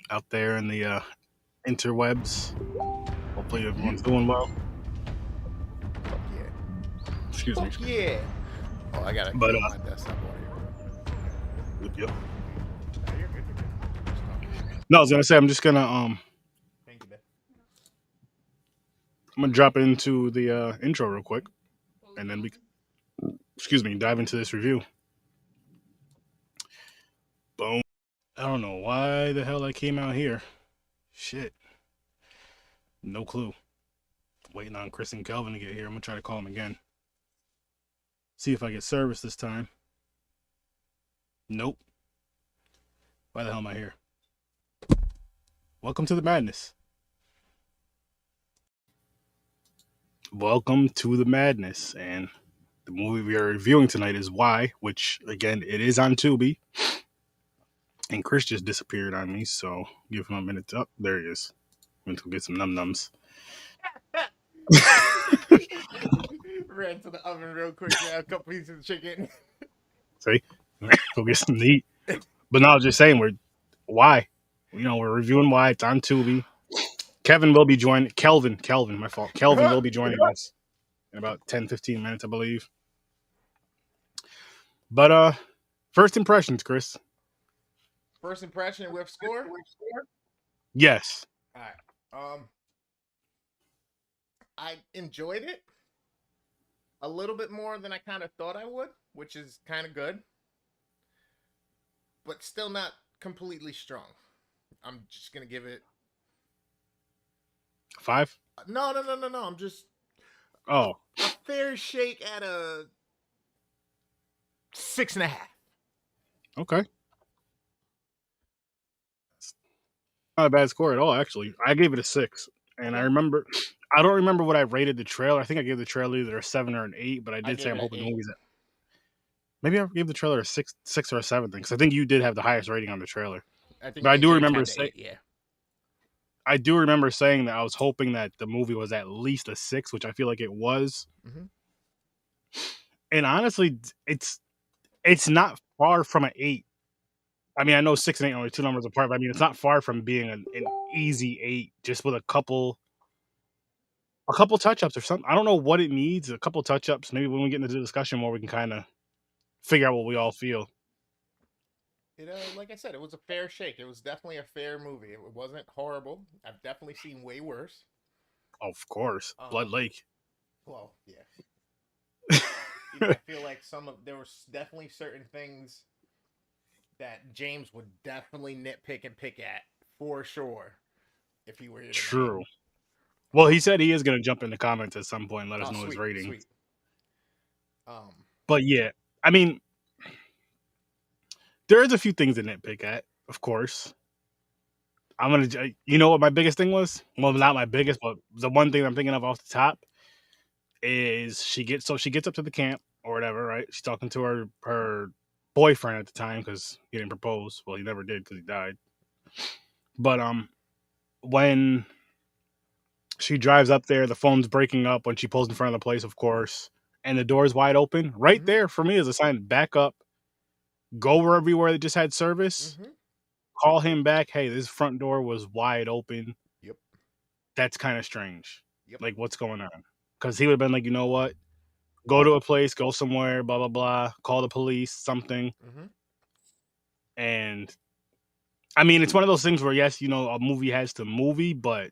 out there in the interwebs. Hopefully everyone's doing well. Fuck yeah. Excuse me. Fuck yeah. Oh, I gotta But kill my desktop audio. yep. Nah, you're good. You're good. Just talking. No, I was gonna say I'm just gonna Thank you, man. I'm gonna drop into the intro real quick, and then we dive into this review. Boom. I don't know why the hell I came out here. Shit. No clue. Waiting on Chris and Kelvin to get here. I'm gonna try to call them again. See if I get service this time. Nope. Why the hell am I here? Welcome to the madness. Welcome to the madness. And the movie we are reviewing tonight is Y, which again it is on Tubi. And Chris just disappeared on me, so give him a minute to up. There he is. I'm gonna go get some num nums. Ran to the oven real quick. Grab a couple pieces of chicken. See? Go get some to eat. But no, I was just saying why? We're reviewing why. It's on Tubi. Kevin will be joining. Kelvin, my fault. Kelvin will be joining us in about 10, 15 minutes, I believe. But first impressions, Chris. First impression with score? Yes. All right. I enjoyed it a little bit more than I kind of thought I would, which is kind of good, but still not completely strong. I'm just gonna give it 5? no. I'm just Oh, a fair shake at a 6.5. okay. Not a bad score at all, actually. I gave it a 6. And Okay. I don't remember what I rated the trailer. I think I gave the trailer either a 7 or an 8, but I did say I'm hoping the movie's at. Maybe I gave the trailer a 6 or a 7 thing, because I think you did have the highest rating on the trailer. I think But I do James remember had the saying, 8, yeah. I do remember saying that I was hoping that the movie was at least a 6, which I feel like it was. Mm-hmm. And honestly, it's not far from an 8. I mean, I know 6 and 8 are only two numbers apart, but I mean, it's not far from being an easy 8, just with a couple touch-ups or something. I don't know what it needs. A couple touch-ups. Maybe when we get into the discussion more, we can kind of figure out what we all feel. It like I said, it was a fair shake. It was definitely a fair movie. It wasn't horrible. I've definitely seen way worse. Of course, Blood Lake. Well, yeah. I feel like there was definitely certain things that James would definitely nitpick and pick at for sure if he were here tonight. True. Well, he said he is going to jump in the comments at some point and let us know his rating. Sweet. But yeah, I mean, there's a few things to nitpick at, of course. You know what my biggest thing was? Well, not my biggest, but the one thing I'm thinking of off the top is she gets up to the camp or whatever, right? She's talking to her boyfriend at the time because he didn't propose. Well, he never did because he died. But when she drives up there, the phone's breaking up when she pulls in front of the place, of course, and the door's wide open. Right there for me is a sign to back up, go everywhere that just had service, call him back. Hey, this front door was wide open. Yep. That's kind of strange. Yep. Like, what's going on? Because he would have been like, you know what? Go to a place, go somewhere, blah, blah, blah, call the police, something. And I mean, it's one of those things where, yes, a movie has to movie, but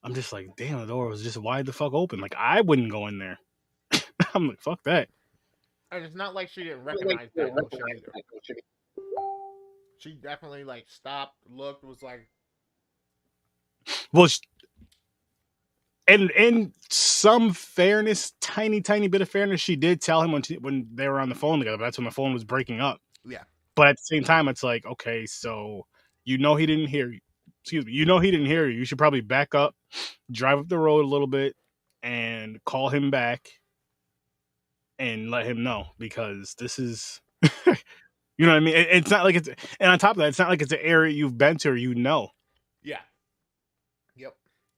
I'm just like, damn, the door was just wide the fuck open. Like, I wouldn't go in there. I'm like, fuck that. And it's not like she didn't recognize that notion either. She definitely, stopped, looked, was like... Well, and in some fairness, tiny bit of fairness, she did tell him when they were on the phone together, but that's when the phone was breaking up. Yeah. But at the same time, it's like, okay, so he didn't hear you. Excuse me. He didn't hear you. You should probably back up, drive up the road a little bit, and call him back and let him know, because this is, you know what I mean? It's not like and on top of that, it's not like it's an area you've been to or Yeah. Yep.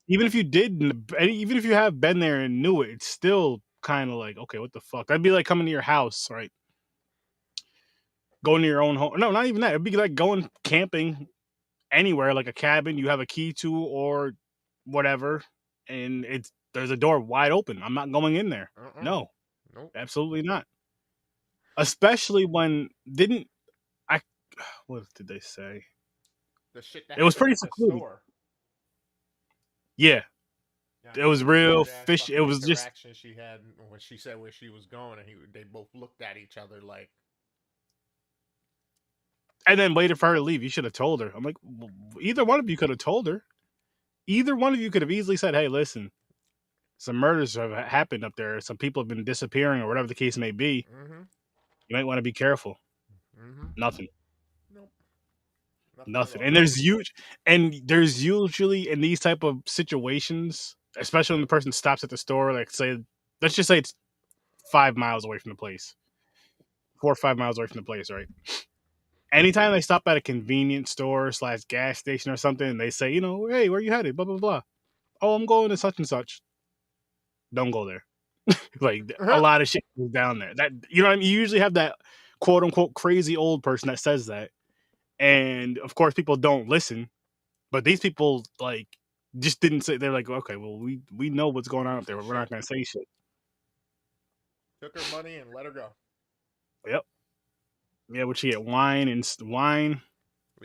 Even if you have been there and knew it, it's still kind of like, okay, what the fuck? That'd be like coming to your house, right? Going to your own home. No, not even that. It'd be like going camping anywhere, like a cabin you have a key to or whatever, and there's a door wide open. I'm not going in there. Uh-uh. No, Nope. absolutely not. Especially when didn't I? What did they say? The shit that It was happened pretty at the secluded. store. Yeah, Yeah, it that was real weird ass fish. It fucking was just, interaction she had when she said where she was going, and they both looked at each other like, and then waited for her to leave. You should have told her. I'm like, either one of you could have told her. Either one of you could have easily said, "Hey, listen, some murders have happened up there. Some people have been disappearing, or whatever the case may be. mm-hmm, You might want to be careful." mm-hmm, Nothing. nope, nothing at Nothing. all. And there's usually in these type of situations, especially when the person stops at the store, like say, let's just say it's 5 miles away from the place, 4 or 5 miles away from the place, right? Anytime they stop at a convenience store slash gas station or something, and they say, hey, where you headed? Blah blah blah. Oh, I'm going to such and such. Don't go there. Like a lot of shit goes down there. That what I mean. You usually have that quote unquote crazy old person that says that, and of course people don't listen. But these people like just didn't say. They're like, okay, well we know what's going on Didn't up there, say but we're not shit. going to say shit. Took her money and let her go. Yep. Yeah, what you get? Wine, With two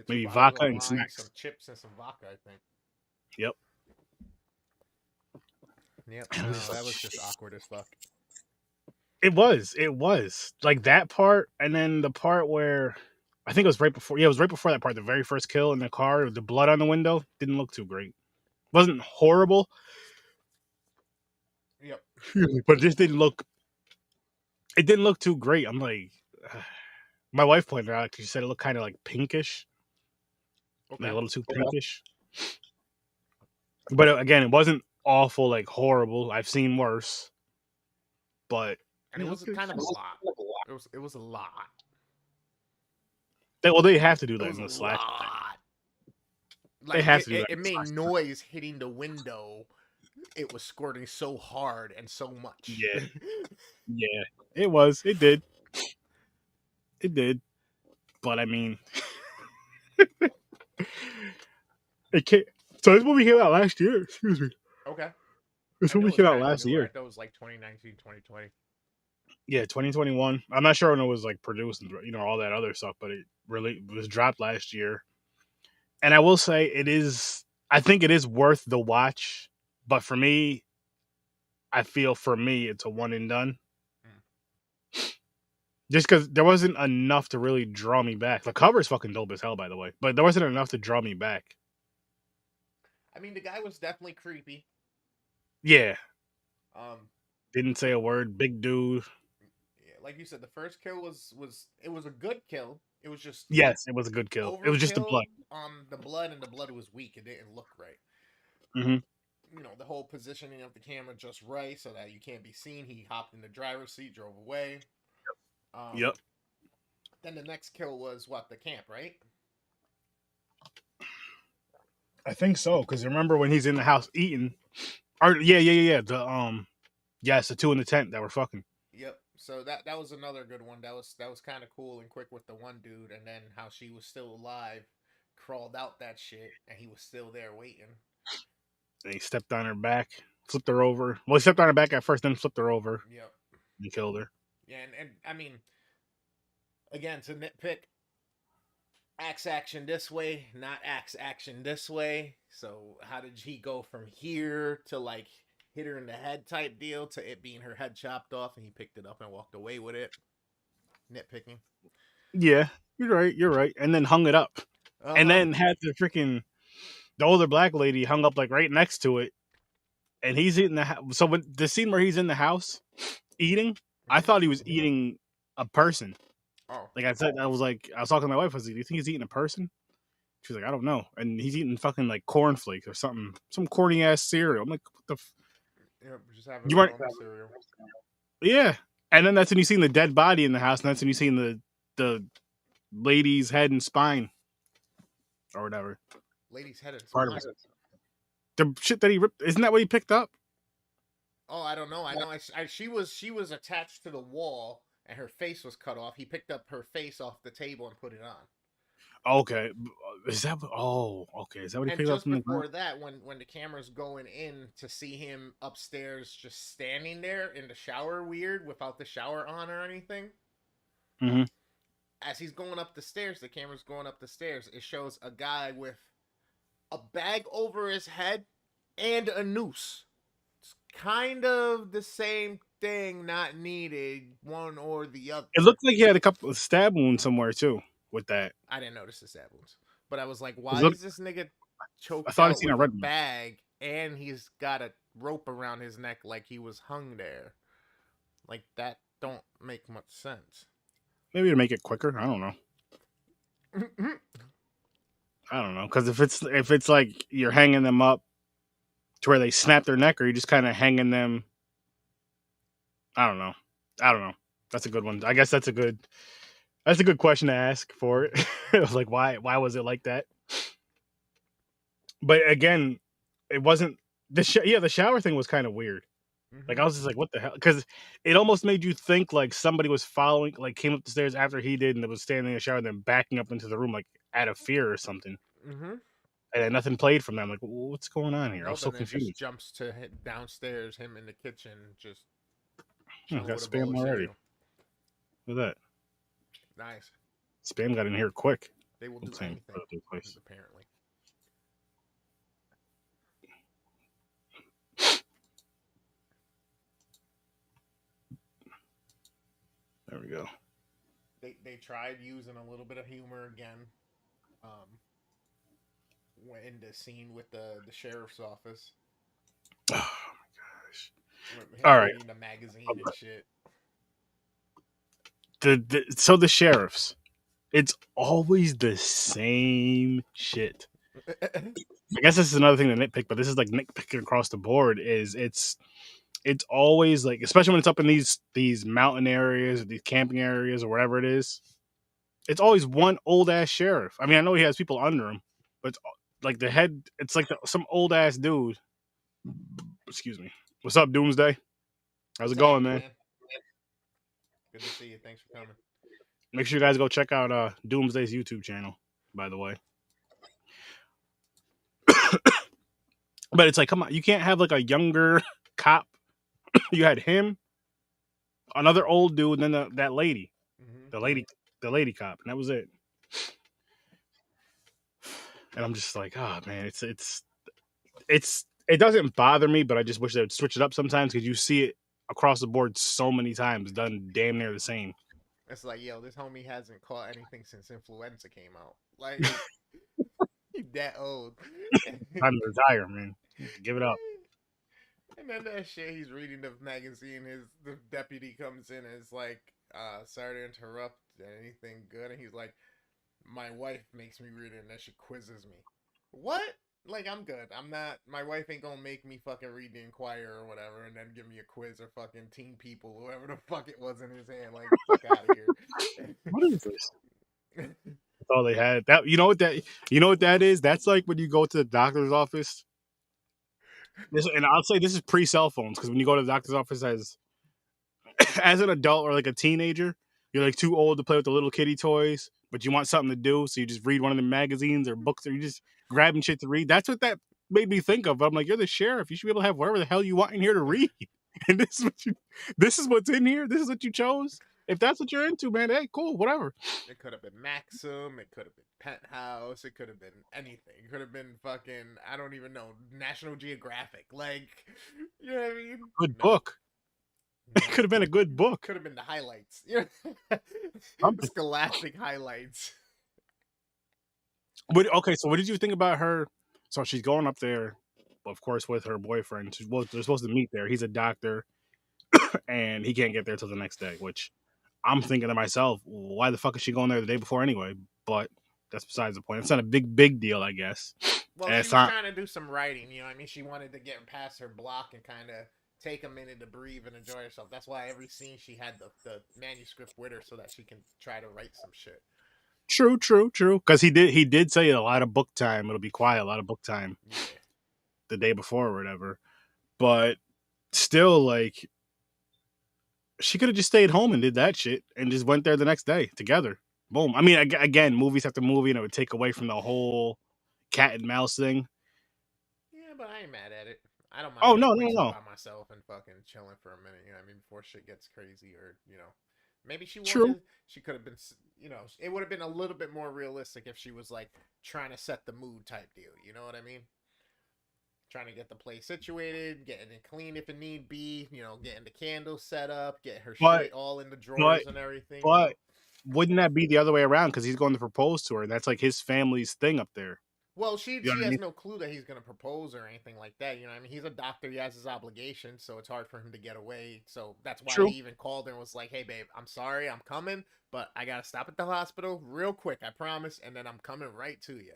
maybe bottles vodka of and wine, some snacks. chips, and some vodka, I think. Yep. Yep. And I'm No, just like, that was just awkward as fuck. it was like that part, and then the part where I think it was right before. Yeah, it was right before that part. The very first kill in the car, with the blood on the window didn't look too great. Wasn't horrible, Yep. but it just didn't look. It didn't look too great. I'm like, my wife pointed out because she said it looked kind of like pinkish, like Okay. a little too pinkish. But again, it wasn't awful, like horrible. I've seen worse, but And it was kind of a lot. It was a lot. they have to do It that was in a the slash. lot. They Like have to do that it in the made slash. noise hitting the window. It was squirting so hard and so much. Yeah, yeah, it was. It did. It did. But I mean, it can't. So this movie came out last year. Excuse me. Okay. This I know movie it was came out kind of last newer. I year. thought it was like 2019, 2020. Yeah, 2021. I'm not sure when it was like produced and all that other stuff, but it really was dropped last year. And I will say it is. I think it is worth the watch. But for me, I feel for me it's a one and done. Mm. Just because there wasn't enough to really draw me back. The cover is fucking dope as hell, by the way. But there wasn't enough to draw me back. I mean, the guy was definitely creepy. Yeah, Um, didn't say a word. Big dude. yeah, like you said, the first kill was it was a good kill. It was just Yes, it was a good kill. It was just the overkill blood. on the blood, and the blood was weak. It didn't look right. Hmm. The whole positioning of the camera just right so that you can't be seen. He hopped in the driver's seat, drove away. Um, Yep. then the next kill was what, the camp, right? I think so. Because remember when he's in the house eating? Or yeah. Yes, the two in the tent that were fucking. Yep. So that was another good one. That was kind of cool and quick with the one dude, and then how she was still alive, crawled out that shit, and he was still there waiting. And he stepped on her back, flipped her over. Well, he stepped on her back at first, then flipped her over Yep. and killed her. Yeah, and I mean, again, to nitpick, axe action this way, not axe action this way. So how did he go from here to like hit her in the head type deal to it being her head chopped off, and he picked it up and walked away with it? Nitpicking. Yeah, you're right. You're right. And then hung it up, Uh and huh. then had the older black lady hung up like right next to it, and he's eating the house. So when the scene where he's in the house eating, I Mm-hmm. thought he was eating a person. Oh. Like I said, I was talking to my wife. I was like, "Do you think he's eating a person?" She's like, "I don't know." And he's eating fucking like cornflakes or something, some corny ass cereal. I'm like, "What the? Yeah, just having You a weren't?" normal cereal. Yeah. And then that's when you seen the dead body in the house, and that's when you seen the lady's head and spine or whatever. Lady's head and Part of spine. it. The shit that he ripped. Isn't that what he picked up? Oh, I don't know. I know. She was attached to the wall, and her face was cut off. He picked up her face off the table and put it on. Okay, is that? Oh, okay. Is that what he And picked up just from the ground? before that, when the camera's going in to see him upstairs, just standing there in the shower, weird, without the shower on or anything. Mm-hmm. As he's going up the stairs, the camera's going up the stairs. It shows a guy with a bag over his head and a noose. It's kind of the same thing, not needed, one or the other. It looked like he had a couple of stab wounds somewhere too with that. I didn't notice the stab wounds, but I was like, 'Cause why look, is this nigga I choked thought I out seen a with a red one. bag and he's got a rope around his neck like he was hung there? Like that don't make much sense. Maybe to make it quicker. I don't know. I don't know because if it's like you're hanging them up to where they snap their neck, or you're just kind of hanging them. I don't know. I don't know. That's a good one. I guess that's a good question to ask for it. It was like why was it like that? But again, it wasn't the shower thing was kind of weird. Like I was just like, what the hell? Because it almost made you think like somebody was following, like came up the stairs after he did, and it was standing in the shower, and then backing up into the room like out of fear or something. Mm-hmm. And then nothing played from them. Like, what's going on here? I was Nope, so and then just confused. jumps to downstairs, him in the kitchen, just Got chilling with a bowl spam of already. cereal. Look at that. Nice. Spam got in here quick. They will do anything, apparently. There we go. They tried using a little bit of humor again. In the scene with the sheriff's office. Oh my gosh! All right, reading the magazine and shit. So the sheriffs, it's always the same shit. I guess this is another thing to nitpick, but this is like nitpicking across the board. Is it's always like, especially when it's up in these mountain areas or these camping areas or wherever it is, it's always one old ass sheriff. I mean, I know he has people under him, but it's like the head. It's like some old ass dude. Excuse me. What's up, Doomsday? How's it going, man? Good to see you. Thanks for coming. Make sure you guys go check out Doomsday's YouTube channel, by the way. But it's like, come on, you can't have like a younger cop. You had him, another old dude, and then that lady, the lady cop, and that was it. And I'm just like, oh man, it doesn't bother me, but I just wish they would switch it up sometimes because you see it across the board so many times, done damn near the same. It's like, yo, this homie hasn't caught anything since influenza came out. Like, he's that old. Time to retire, man. Give it up. And then that shit, he's reading the magazine. The deputy comes in and is like, sorry to interrupt. Anything good? And he's like, my wife makes me read it and then she quizzes me. What? Like, I'm good. I'm not. My wife ain't gonna make me fucking read the Inquirer or whatever, and then give me a quiz or fucking Teen People, whoever the fuck it was in his hand. Like, fuck out of here. What is this? That's all they had. That you know what that is? That's like when you go to the doctor's office. And I'll say this is pre cell phones, because when you go to the doctor's office as an adult or like a teenager, you're like too old to play with the little kitty toys, but you want something to do, so you just read one of the magazines or books, or you just grabbing shit to read. That's what that made me think of. But I'm like, you're the sheriff. You should be able to have whatever the hell you want in here to read. And this is what's in here. This is what you chose. If that's what you're into, man, hey, cool, whatever. It could have been Maxim. It could have been Penthouse. It could have been anything. It could have been fucking, I don't even know, National Geographic. Like, you know what I mean? Good book. It could have been a good book. Could have been the highlights. Scholastic highlights. Okay, so what did you think about her? So she's going up there, of course, with her boyfriend. They're supposed to meet there. He's a doctor, and he can't get there till the next day, which I'm thinking to myself, why the fuck is she going there the day before anyway? But that's besides the point. It's not a big deal, I guess. Well, she was trying to do some writing, you know what I mean? She wanted to get past her block and kind of take a minute to breathe and enjoy herself. That's why every scene she had the manuscript with her so that she can try to write some shit. True. Because he did say a lot of book time. It'll be quiet, a lot of book time the day before or whatever. But still, like, She could have just stayed home and did that shit and just went there the next day together. Boom. I mean, again, movies after movie, and it would take away from the whole cat and mouse thing. Yeah, but I ain't mad at it. I don't mind Oh getting a no, no, place all no. by myself and fucking chilling for a minute. You know what I mean? Before shit gets crazy, or maybe she True, wanted. She could have been. It would have been a little bit more realistic if she was like trying to set the mood type deal. You know what I mean? Trying to get the place situated, getting it clean if it need be. Getting the candles set up, get her but shit all in the but drawers and everything. but wouldn't that be the other way around? Because he's going to propose to her, and that's like his family's thing up there. Well, she You know she what I has mean? no clue that he's gonna propose or anything like that. You know what I mean? He's a doctor, he has his obligations, so it's hard for him to get away. So that's why he True. even called her and was like, "Hey, babe, I'm sorry, I'm coming, but I gotta stop at the hospital real quick, I promise, and then I'm coming right to you."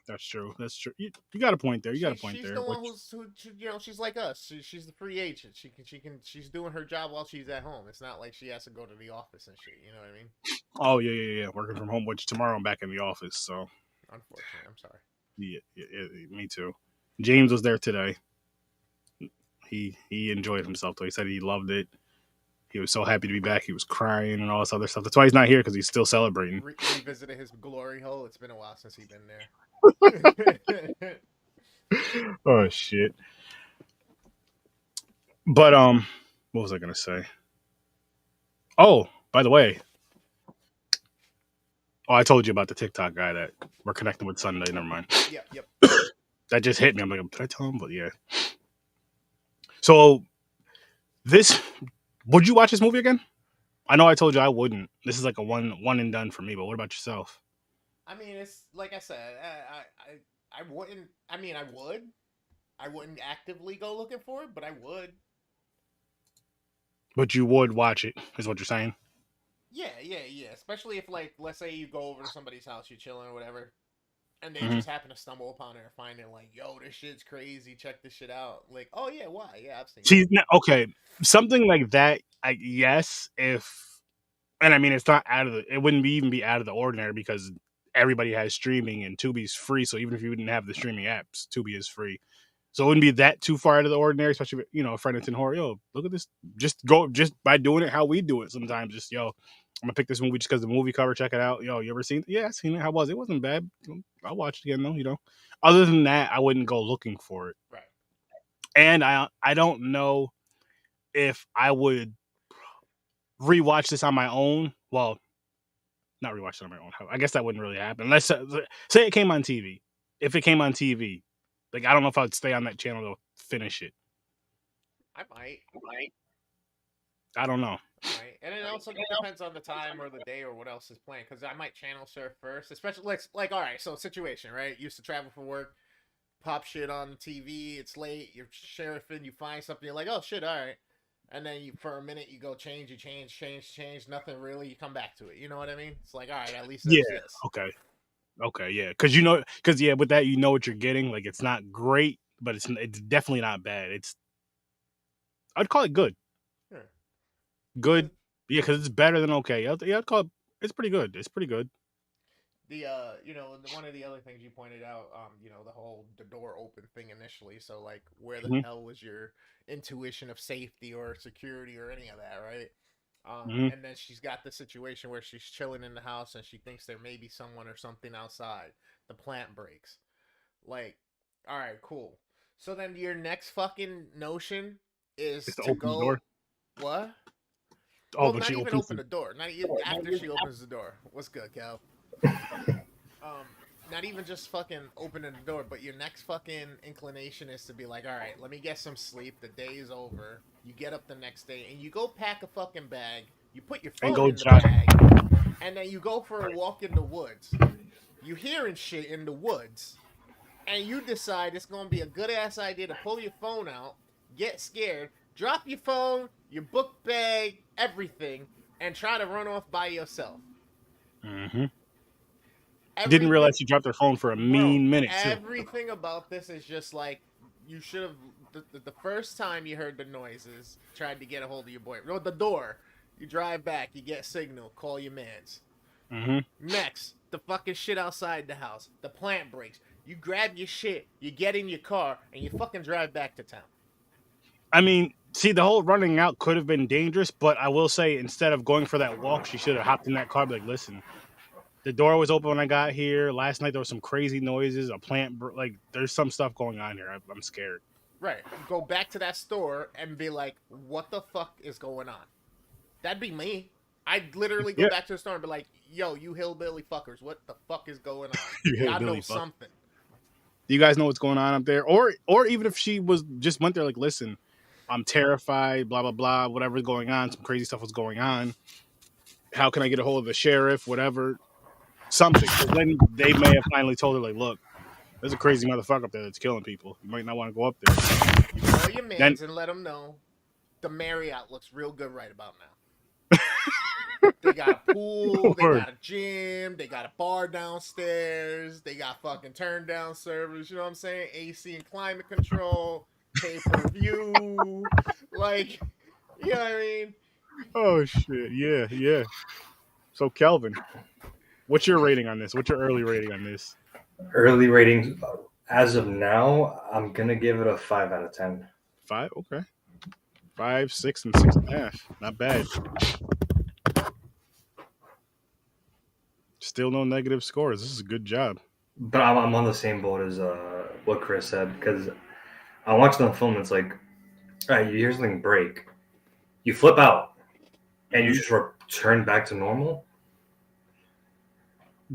That's true. That's true. You got a point there. You got a point She's there. the one Which, she's like us. She's the free agent. She's doing her job while she's at home. It's not like she has to go to the office and shit. You know what I mean? oh yeah, yeah, yeah. Working from home. Which tomorrow I'm back in the office. So Unfortunately, I'm sorry. yeah, yeah, yeah, me too. James was there today. He enjoyed himself though. He said he loved it. He was so happy to be back. He was crying and all this other stuff. That's why he's not here because he's still celebrating. Revisited his glory hole. It's been a while since he's been there. Oh shit. But what was I gonna say? Oh, by the way, I told you about the TikTok guy that we're connecting with Sunday. Never mind. Yep, yep. That just hit me. I'm like, did I tell him? But yeah. So this, would you watch this movie again? I know I told you I wouldn't. This is like a one and done for me. But what about yourself? I mean, it's like I said. I wouldn't. I mean, I would. I wouldn't actively go looking for it, but I would. But you would watch it, is what you're saying? Yeah, yeah, yeah. Especially if, like, let's say you go over to somebody's house, you're chilling or whatever, and they Mm-hmm. just happen to stumble upon it or find it, like, yo, this shit's crazy. Check this shit out. Like, oh yeah, why? Yeah, I've seen that. See, okay, something like that. Yes, if, and I mean, it's not out of the. It wouldn't even be out of the ordinary because everybody has streaming and Tubi's free. So even if you didn't have the streaming apps, Tubi is free. So it wouldn't be that too far out of the ordinary, especially if, a friend that's in horror. Yo, look at this. Just by doing it how we do it sometimes. Just yo, I'm gonna pick this movie just because the movie cover. Check it out. Yo, you ever seen it? Yeah, I seen it. How was it? It wasn't bad. I'll watch it again though. Other than that, I wouldn't go looking for it. Right. And I don't know if I would rewatch this on my own. Well, not rewatch it on my own. I guess that wouldn't really happen unless say it came on TV. If it came on TV, like I don't know if I'd stay on that channel to finish it. I might. I don't know. Right. And it also depends on the time or the day or what else is playing. Because I might channel surf first, especially like all right. So situation, right? Used to travel for work, pop shit on the TV. It's late. You're sheriffing. You find something. You're like, oh shit, all right. And then for a minute you go change. You change. Nothing really. You come back to it. You know what I mean? It's like all right. At least Yeah. there's this. Okay. Yeah. Because yeah, with that you know what you're getting. Like it's not great, but it's definitely not bad. I'd call it good. Sure. Good. Yeah, because it's better than okay. Yeah, I'd call it. It's pretty good. It's pretty good. The one of the other things you pointed out, the whole the door open thing initially. So like, where the Mm-hmm. hell was your intuition of safety or security or any of that, right? Mm-hmm. And then she's got the situation where she's chilling in the house and she thinks there may be someone or something outside. The plant breaks. Like, all right, cool. So then your next fucking notion is It's to to open the go door. what? Oh, Well, but not she even opens open the door. Not even after she opens the door. What's good, Cal? Um, Not even just fucking opening the door, but your next fucking inclination is to be like, all right, let me get some sleep. The day is over. You get up the next day and you go pack a fucking bag. You put your and phone go in the jog. bag, and then you go for a walk in the woods. You hearing shit in the woods, and you decide it's gonna be a good ass idea to pull your phone out, get scared, drop your phone, your book bag, everything, and try to run off by yourself. Mm-hmm. Didn't Everything, realize she dropped her phone for a bro. mean minute too. Everything about this is just like you should have. The first time you heard the noises, tried to get a hold of your boy. No, the door. You drive back. You get signal. Call your mans. Mm-hmm. Next, the fucking shit outside the house. The plant breaks. You grab your shit. You get in your car and you fucking drive back to town. I mean, See, the whole running out could have been dangerous, but I will say instead of going for that walk, she should have hopped in that car. And be like, listen, the door was open when I got here. Last night there was some crazy noises. A plant, like, there's some stuff going on here. I'm scared. Right. Go back to that store and be like, what the fuck is going on? That'd be me. I'd literally go Yeah, back to the store and be like, yo, you hillbilly fuckers, what the fuck is going on? you Y'all know hillbilly fuck. something. Do you guys know what's going on up there? Or even if she was just went there like, listen, I'm terrified, blah blah blah, whatever's going on, some crazy stuff was going on. How can I get a hold of the sheriff? Whatever, something. Because then they may have finally told her like, look, there's a crazy motherfucker up there that's killing people. You might not want to go up there. You call your Then mans and let them know the Marriott looks real good right about now. They got a pool, they got a gym, they got a bar downstairs, they got fucking turn down servers, you know what I'm saying? AC and climate control, pay per view, like, you know what I mean? oh shit, yeah, yeah. So Kelvin, what's your rating on this? What's your early rating on this? Early ratings as of now, I'm gonna give it a 5 out of 10. 5, okay. 5, 6, and 6.5. Not bad. Still no negative scores. This is a good job. But I'm on the same boat as what Chris said, because I watched the film. It's like, all right, you hear something break, you flip out, and you just return back to normal.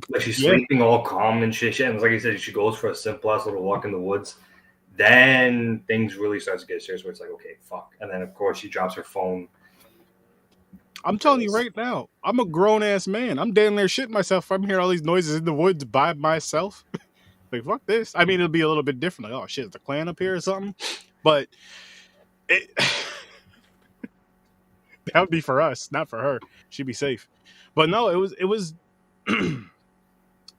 Like she's sleeping all calm and shit. And like I said, she goes for a simple ass little walk in the woods. Then things really start to get serious where it's like, okay, fuck. And then of course she drops her phone. I'm telling you right now, I'm a grown ass man. I'm damn near shitting myself if I'm hearing all these noises in the woods by myself. Like, fuck this. I mean, it'll be a little bit different. Like, oh shit, is the clan up here or something? But it that would be for us, not for her. She'd be safe. But no, it was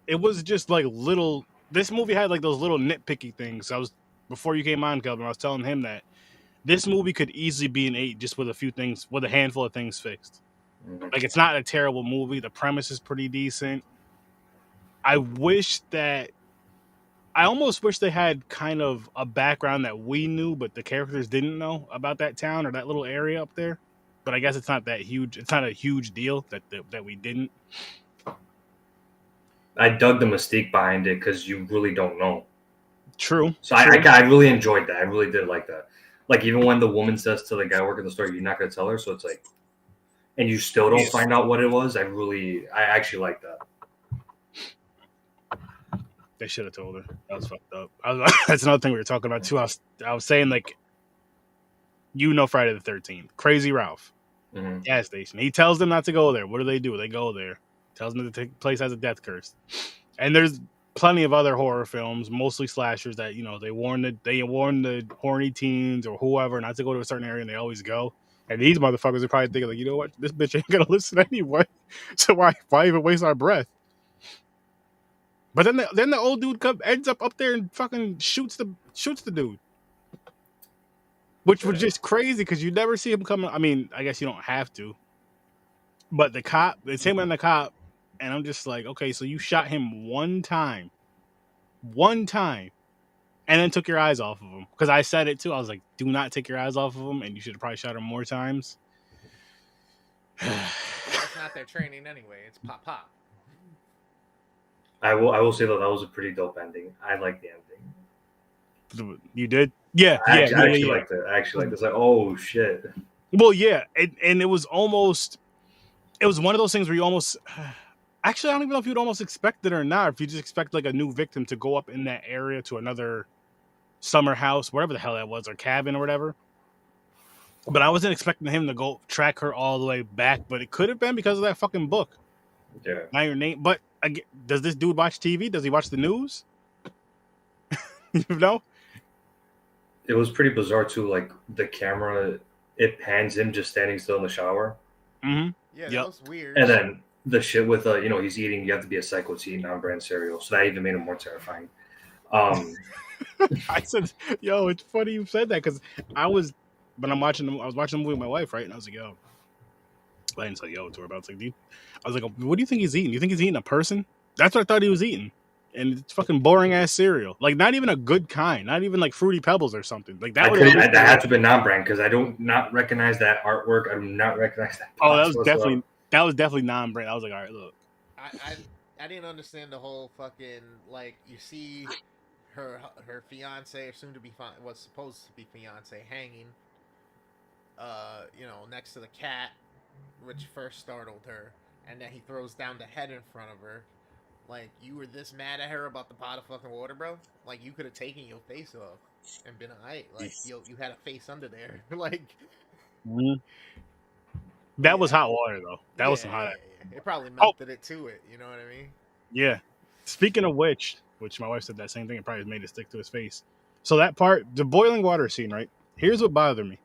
it was just like little. This movie had like those little nitpicky things. Before you came on, Kelvin, I was telling him that this movie could easily be an 8 just with a few things, with a handful of things fixed. Like, it's not a terrible movie. The premise is pretty decent. I almost wish they had kind of a background that we knew, but the characters didn't know about that town or that little area up there. But I guess it's not that huge. It's not a huge deal that we didn't. I dug the mystique behind it because you really don't know. True. So I really enjoyed that. I really did like that. Like, even when the woman says to the guy working the store, you're not going to tell her. So it's like, and you still don't find out what it was. I actually like that. They should have told her. That was fucked up. That's another thing we were talking about too. I was saying, like, Friday the 13th. Crazy Ralph. Gas station. He tells them not to go there. What do? They go there. Tells them that the place has a death curse. And there's plenty of other horror films, mostly slashers, that they warn the horny teens or whoever not to go to a certain area, and they always go. And these motherfuckers are probably thinking, like, you know what, this bitch ain't gonna listen anyway, so why even waste our breath? But then the old dude ends up there and fucking shoots the dude, which was just crazy because you never see him coming. I mean, I guess you don't have to, but the cop, it's him and the cop. And I'm just like, okay, so you shot him one time, and then took your eyes off of him. Because I said it too. I was like, do not take your eyes off of him, and you should have probably shot him more times. That's not their training anyway. It's pop. I will say that was a pretty dope ending. I like the ending. You did? Yeah. I actually liked it. It's like, oh shit. Well, yeah, and it was almost. It was one of those things where you almost. Actually, I don't even know if you'd almost expect it or not. If you just expect like a new victim to go up in that area to another summer house, whatever the hell that was, or cabin or whatever. But I wasn't expecting him to go track her all the way back. But it could have been because of that fucking book. Yeah. Not your name. But does this dude watch TV? Does he watch the news? You know? It was pretty bizarre too. Like, the camera, it pans him just standing still in the shower. Mm-hmm. Yeah, that was weird. And then the shit with he's eating. You have to be a psycho to eat non-brand cereal, so that even made him more terrifying. I said, "Yo, it's funny you said that," because I was watching the movie with my wife, right? And I was like, "Yo," I didn't say "yo" to her, but I was like, "What do you think he's eating? You think he's eating a person?" That's what I thought he was eating. and it's fucking boring ass cereal. Like not even a good kind, not even like Fruity Pebbles or something. Like that that had to be non-brand because I don't not recognize that artwork. I do not recognize that. Oh, that was definitely non-brand. I was like, all right, look. I didn't understand the whole fucking like you see her fiance or soon to be was supposed to be fiance hanging next to the cat, which first startled her, and then he throws down the head in front of her. Like, you were this mad at her about the pot of fucking water, bro? Like, you could have taken your face off and been alright. Like, you had a face under there. Like, that was hot water, though. That was some hot. Yeah. It probably melted it to it. You know what I mean? Yeah. Speaking of which my wife said that same thing. It probably made it stick to his face. So that part, the boiling water scene, right? Here's what bothered me.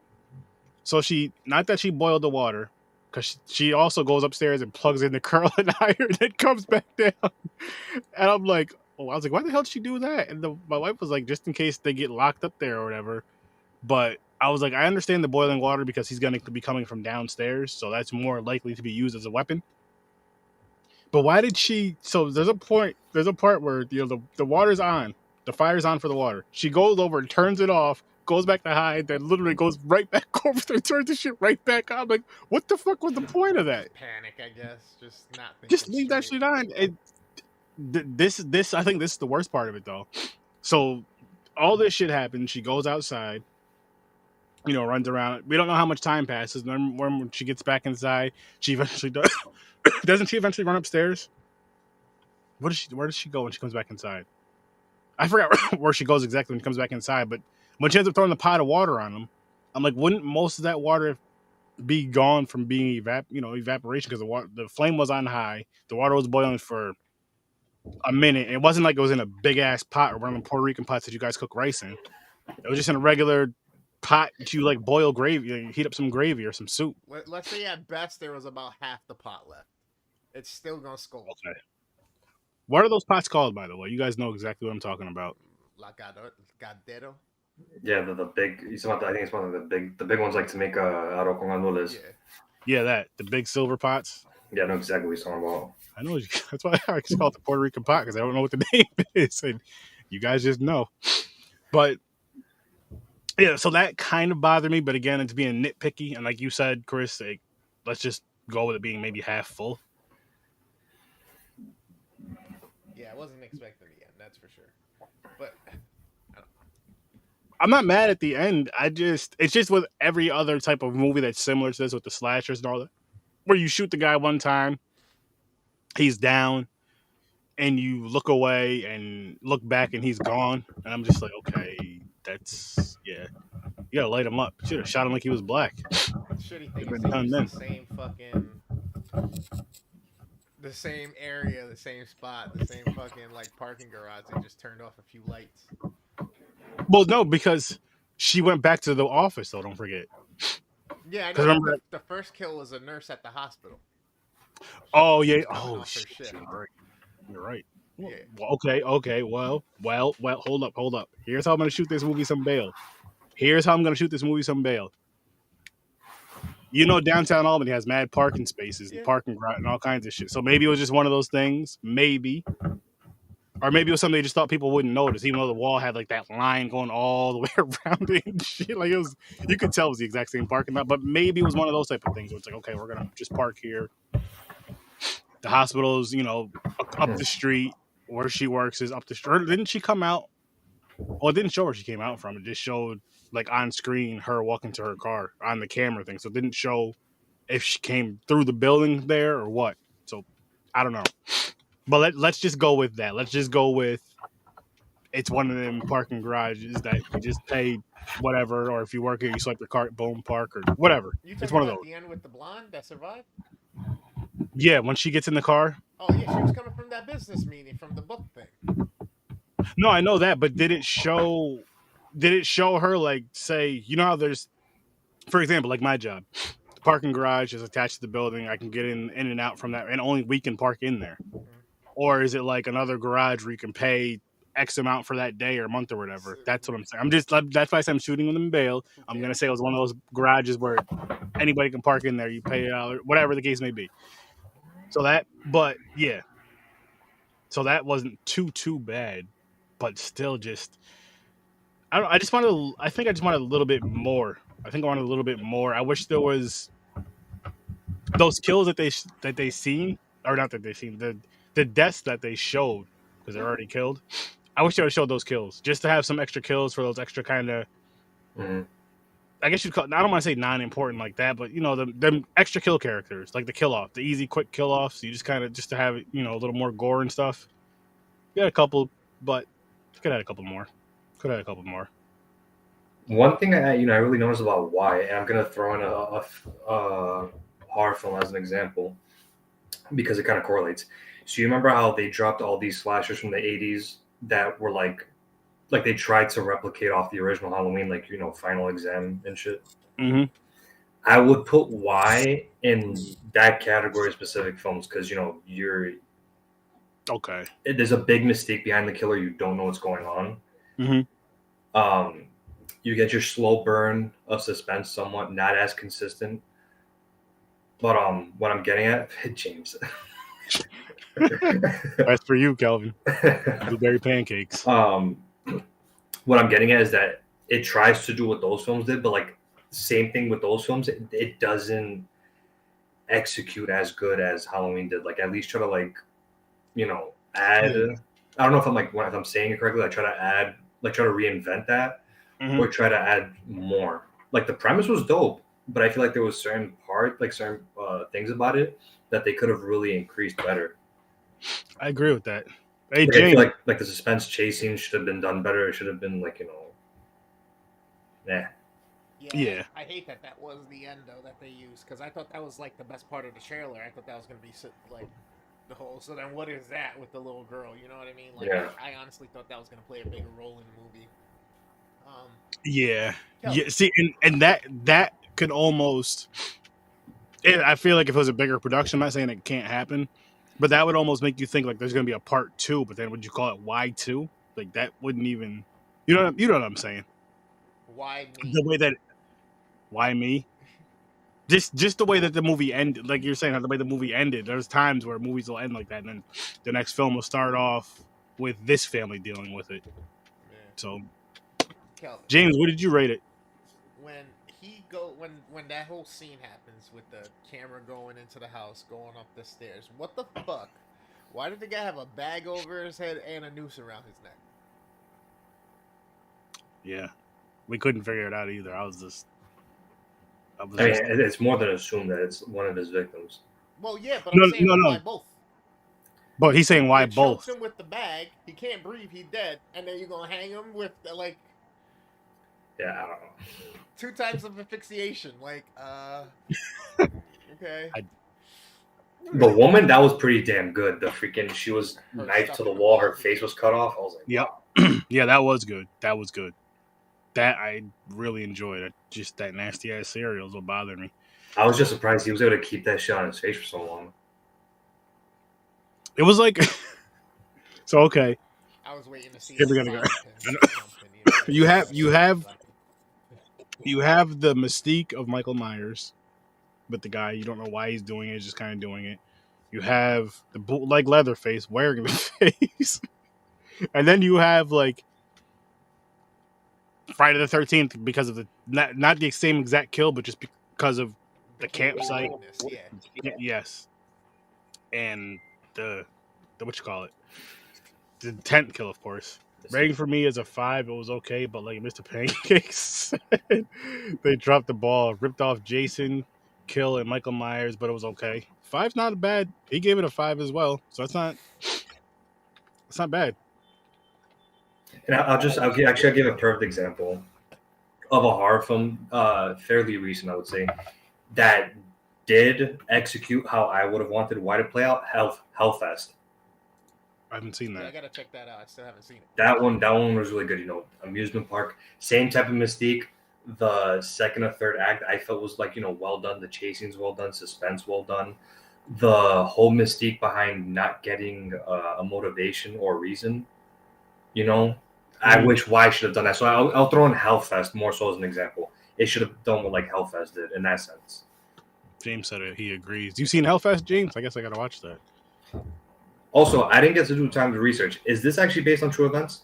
So not that she boiled the water, because she also goes upstairs and plugs in the curling iron and comes back down. And I'm like, I was like, why the hell did she do that? And my wife was like, just in case they get locked up there or whatever. But I was like, I understand the boiling water because he's going to be coming from downstairs, so that's more likely to be used as a weapon. But why did she? So there's a part where the water's on, the fire's on for the water. She goes over and turns it off, goes back to hide, then literally goes right back over there, turns the shit right back on. I'm like, what the fuck was the point of that? Panic, I guess. Just not thinking just leave that shit on. This I think this is the worst part of it though. So all this shit happens. She goes outside, runs around. We don't know how much time passes. Then when she gets back inside, she eventually does. Doesn't she eventually run upstairs? Where does she go when she comes back inside? I forgot where she goes exactly when she comes back inside, but when she ends up throwing the pot of water on them, I'm like, wouldn't most of that water be gone from being evaporation because the flame was on high, the water was boiling for a minute. It wasn't like it was in a big ass pot or one of the Puerto Rican pots that you guys cook rice in. It was just in a regular pot that you like boil gravy, heat up some gravy or some soup. Let's say at best there was about half the pot left. It's still gonna scold. Okay. What are those pots called, by the way? You guys know exactly what I'm talking about. La Gadero. Yeah, the big. I think it's one of the big ones, like to make arroz con gandules. Yeah, the big silver pots. Yeah, I know exactly what you're talking about. I know. That's why I just call it the Puerto Rican pot because I don't know what the name is, and you guys just know. But yeah, so that kind of bothered me. But again, it's being nitpicky, and like you said, Chris, let's just go with it being maybe half full. Yeah, I wasn't expecting the end, that's for sure. But I'm not mad at the end. It's just with every other type of movie that's similar to this with the slashers and all that, where you shoot the guy one time, he's down, and you look away and look back and he's gone. And I'm just like, okay, you gotta light him up. Should have shot him like he was black. Shitty thing is they use the same fucking the same area, the same spot, the same fucking like parking garage. They just turned off a few lights. Well, no, because she went back to the office, though. Don't forget. Yeah, I know. Remember the first kill was a nurse at the hospital. Oh yeah. Oh shit. You're right. Yeah. Okay. Well. Hold up. Here's how I'm gonna shoot this movie some bail. Downtown Albany has mad parking spaces and parking garage and all kinds of shit. So maybe it was just one of those things. Maybe. Or maybe it was something they just thought people wouldn't notice, even though the wall had like that line going all the way around it and shit. Like you could tell it was the exact same parking lot. But maybe it was one of those type of things where it's like, okay, we're gonna just park here. The hospital's, up the street. Where she works is up the street. Or didn't she come out? Well, it didn't show where she came out from. It just showed like on screen her walking to her car on the camera thing. So it didn't show if she came through the building there or what. So I don't know. But let's just go with that. Let's just go with it's one of them parking garages that you just pay whatever, or if you work here, you swipe your card, boom, park, or whatever. It's one of those. The end with the blonde that survived? Yeah, when she gets in the car. Oh, yeah, she was coming from that business meeting from the book thing. No, I know that, but did it show her, like, say, how there's, for example, like my job, the parking garage is attached to the building. I can get in and out from that, and only we can park in there. Mm-hmm. Or is it like another garage where you can pay X amount for that day or month or whatever? That's what I'm saying. That's why I say I'm shooting them in bail. I'm going to say it was one of those garages where anybody can park in there. You pay $1, whatever the case may be. So but yeah. so that wasn't too bad, but still just I don't. I just wanted. I think I just wanted a little bit more. I think I wanted a little bit more. I wish there was those kills that they seen, or not that they seen the deaths that they showed because they're already killed. I wish they would have showed those kills just to have some extra kills for those extra kind of. Mhm. I guess you'd call. I don't want to say non-important like that, but you know them extra kill characters like the kill off, the easy quick kill offs. You just kind of just to have you know a little more gore and stuff. You had a couple, but could have had a couple more. Could have had a couple more. One thing I really noticed about why, and I'm gonna throw in a horror film as an example because it kind of correlates. So you remember how they dropped all these slashers from the '80s that were like they tried to replicate off the original Halloween, like Final Exam and shit. Mm-hmm. I would put Y in that category of specific films because you're Okay. there's a big mistake behind the killer. You don't know what's going on. Mm-hmm. You get your slow burn of suspense, somewhat not as consistent. But what I'm getting at, James. That's for you, Kelvin. Blueberry pancakes. What I'm getting at is that it tries to do what those films did, but like same thing with those films, it doesn't execute as good as Halloween did. Like at least try to add. Yeah. I don't know if I'm saying it correctly. I try to add, try to reinvent that, Mm-hmm. or try to add more. Like the premise was dope, but I feel like there was certain things about it that they could have really increased better. I agree with that. Hey, Like, James. I feel like the suspense chasing should have been done better. It should have been nah. Yeah. I hate that was the end though that they used because I thought that was like the best part of the trailer. I thought that was gonna be like the whole. So then what is that with the little girl? You know what I mean? Like Yeah. I honestly thought that was gonna play a bigger role in the movie. Yeah. Kelvin. Yeah. See, and that could almost. I feel like if it was a bigger production, I'm not saying it can't happen, but that would almost make you think like there's going to be a part 2. But then would you call it Y2? Like that wouldn't even. You know what I'm saying? Why me? The way that. Why me? Just the way that the movie ended, like you're saying, the way the movie ended. There's times where movies will end like that, and then the next film will start off with this family dealing with it. Yeah. So, Kelvin, James, what did you rate it? When that whole scene happens with the camera going into the house, going up the stairs, what the fuck? Why did the guy have a bag over his head and a noose around his neck? Yeah, we couldn't figure it out either. I mean, it's more than assumed that it's one of his victims. Well, yeah, but I'm saying why both? But he's saying why you both? Chokes him with the bag. He can't breathe. He's dead. And then you're gonna hang him with like. Yeah, I don't know. 2 types of asphyxiation. Like, okay. The woman, that was pretty damn good. She was knifed to the wall. Her face was cut off. I was like, yep. Wow. Yeah, that was good. That was good. That I really enjoyed. Just that nasty ass cereal is what bothered me. I was just surprised he was able to keep that shit on his face for so long. It was like, so okay. I was waiting to see. Here we go. You have the mystique of Michael Myers, but the guy you don't know why he's doing it, just kind of doing it. You have the bootleg Leatherface wearing the face, and then you have like Friday the 13th because of the not the same exact kill, but just because of the campsite. Yeah. Yes, and the what you call it, the tent kill, of course. Rating for me is a 5. It was okay, but like Mr. Pancakes, they dropped the ball, ripped off Jason, Kill, and Michael Myers, but it was okay. 5's not bad. He gave it a 5 as well, so it's not bad. And I'll give a perfect example of a horror film, fairly recent, I would say, that did execute how I would have wanted Y to play out. Hellfest. I haven't seen that. Yeah, I gotta check that out. I still haven't seen it. That one was really good. Amusement park, same type of mystique. The second or third act, I felt was well done. The chasing's well done, suspense well done. The whole mystique behind not getting a motivation or reason. I wish Y should have done that. So I'll throw in Hellfest more so as an example. It should have done what Hellfest did in that sense. James said it. He agrees. You seen Hellfest, James? I guess I gotta watch that. Also, I didn't get to do time to research. Is this actually based on true events?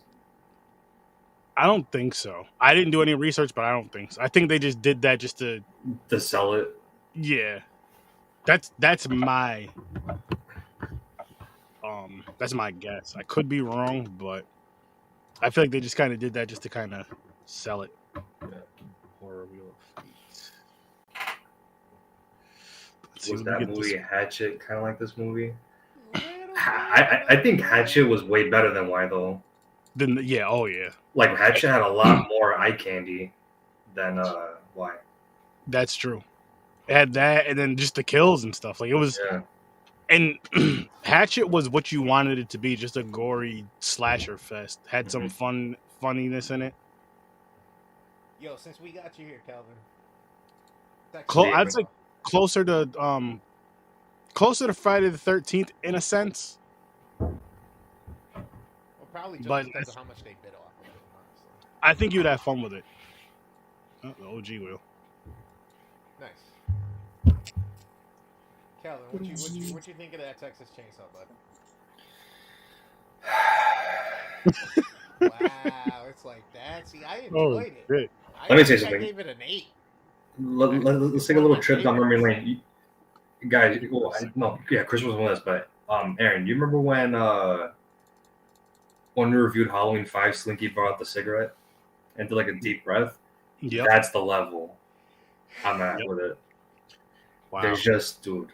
I don't think so. I didn't do any research, but I don't think so. I think they just did that just to sell it. Yeah, that's my guess. I could be wrong, but I feel like they just kind of did that just to kind of sell it. Yeah. Horror Wheel of Fate. Was that movie Hatchet kind of like this movie? I think Hatchet was way better than Why though. Yeah, oh yeah. Like Hatchet had a lot more eye candy than Why. That's true. It had that, and then just the kills and stuff. Like it was, and Hatchet was what you wanted it to be, just a gory slasher fest. Had some funniness in it. Yo, since we got you here, Calvin, I'd say closer to Friday the 13th in a sense. Well, probably just because of how much they bit off of it, honestly. I think you'd have fun with it. Oh, the OG will. Nice. Calvin, what you think of that Texas Chainsaw, bud? Wow, it's like that. See, I enjoyed it. Let me say something. I gave it an 8. Let's take a little trip down memory lane. Guys, Chris was with us, but Aaron, you remember when we reviewed Halloween 5, Slinky brought out the cigarette and did like a deep breath? Yep. That's the level I'm at with it. Wow. There's just, dude.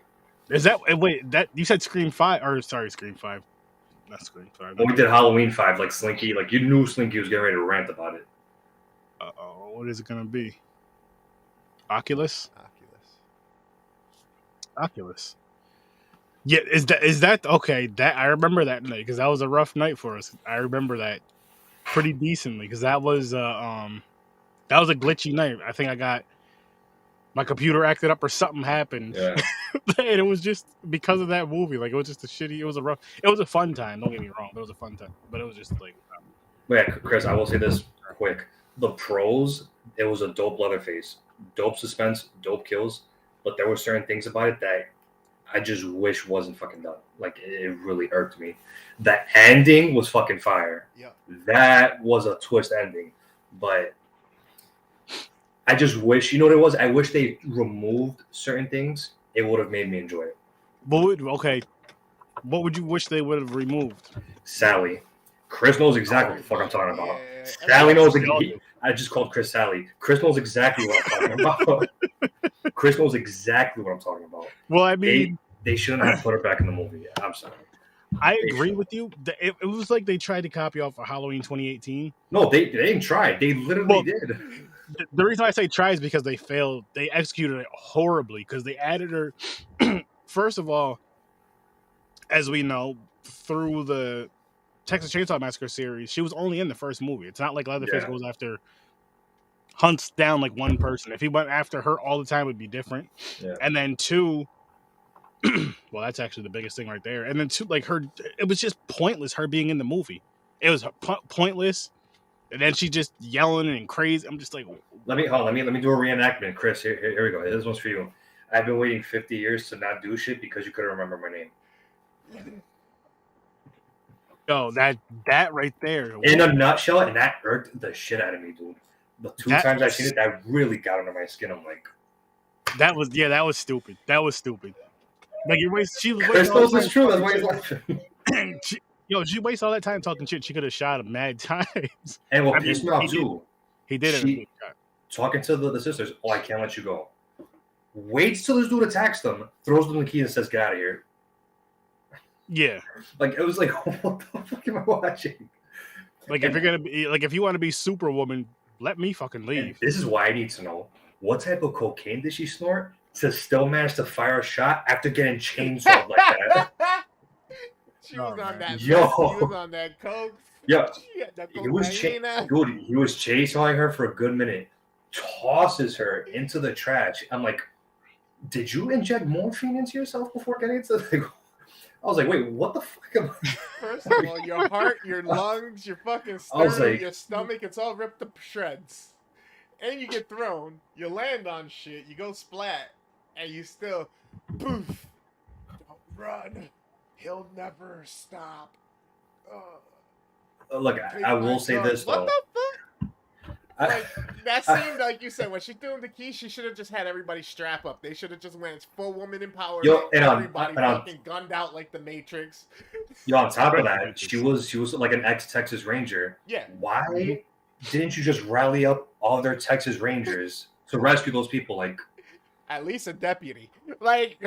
Is that that you said Scream 5 or sorry, Scream 5? Not Scream 5. When we did Halloween 5, like Slinky, like you knew Slinky was getting ready to rant about it. What is it gonna be? Oculus. Yeah, is that okay? That I remember that night because that was a rough night for us. I remember that pretty decently because that was a glitchy night. I think I got my computer acted up or something happened, and it was just because of that movie. Like it was just it was a fun time. Don't get me wrong, it was a fun time, but it was just like. Yeah, Chris, I will say this quick: the pros, it was a dope Leatherface, dope suspense, dope kills, but there were certain things about it that I just wish wasn't fucking done. Like it really irked me. The ending was fucking fire. Yeah, that was a twist ending, but I just wish, you know what it was? I wish they removed certain things. It would have made me enjoy it. What would you wish they would have removed? Sally. Chris knows exactly what the fuck I'm talking about. Sally knows. I just called Chris Sally. Chris knows exactly what I'm talking about. Chris knows exactly what I'm talking about. Well, I mean, they shouldn't have put her back in the movie. I'm sorry. I agree with you. It was like they tried to copy off of Halloween 2018. No, they didn't try. They literally did. The reason I say try is because they failed. They executed it horribly because they added her. First of all, as we know, through the Texas Chainsaw Massacre series, she was only in the first movie. It's not like Leatherface goes after, hunts down like one person. If he went after her all the time, it would be different. Yeah. And then 2, well, that's actually the biggest thing right there. And then 2, like it was just pointless. Her being in the movie, it was pointless. And then she just yelling and crazy. I'm just like, let me do a reenactment, Chris. Here we go. This one's for you. I've been waiting 50 years to not do shit because you couldn't remember my name. Oh, that right there. In a nutshell, and that irked the shit out of me, dude. The 2 times I've seen it, that really got under my skin. I'm like, that was stupid. That was stupid. Like you waste. Chris knows it's true. That's why he's laughing. She wastes all that time talking shit. She could have shot him mad times. And what pissed me off too, he did it. Talking to the sisters. Oh, I can't let you go. Waits till this dude attacks them, throws them the key, and says, "Get out of here." Yeah. Like it was like, what the fuck am I watching? Like if you're gonna be if you want to be Superwoman, let me fucking leave. This is why I need to know what type of cocaine did she snort to still manage to fire a shot after getting chainsawed like that. She was on that. Yo. She was on that coke. Yeah. He was chasing her for a good minute. Tosses her into the trash. I'm like, did you inject morphine into yourself before getting into the? I was like, wait, what the fuck am I? First of all, your heart, your lungs, your fucking sternum, your stomach, it's all ripped to shreds. And you get thrown, you land on shit, you go splat, and you still, poof, don't run. He'll never stop. Look, I will say this What though. the fuck? I- Like that scene, like you said, when she threw him the key, she should have just had everybody strap up. They should have just went full woman empowerment. Yo, and everybody and fucking gunned out like the Matrix. Yo, on top of that, she was like an ex-Texas Ranger. Yeah. Why didn't you just rally up all their Texas Rangers to rescue those people? Like, at least a deputy. Like,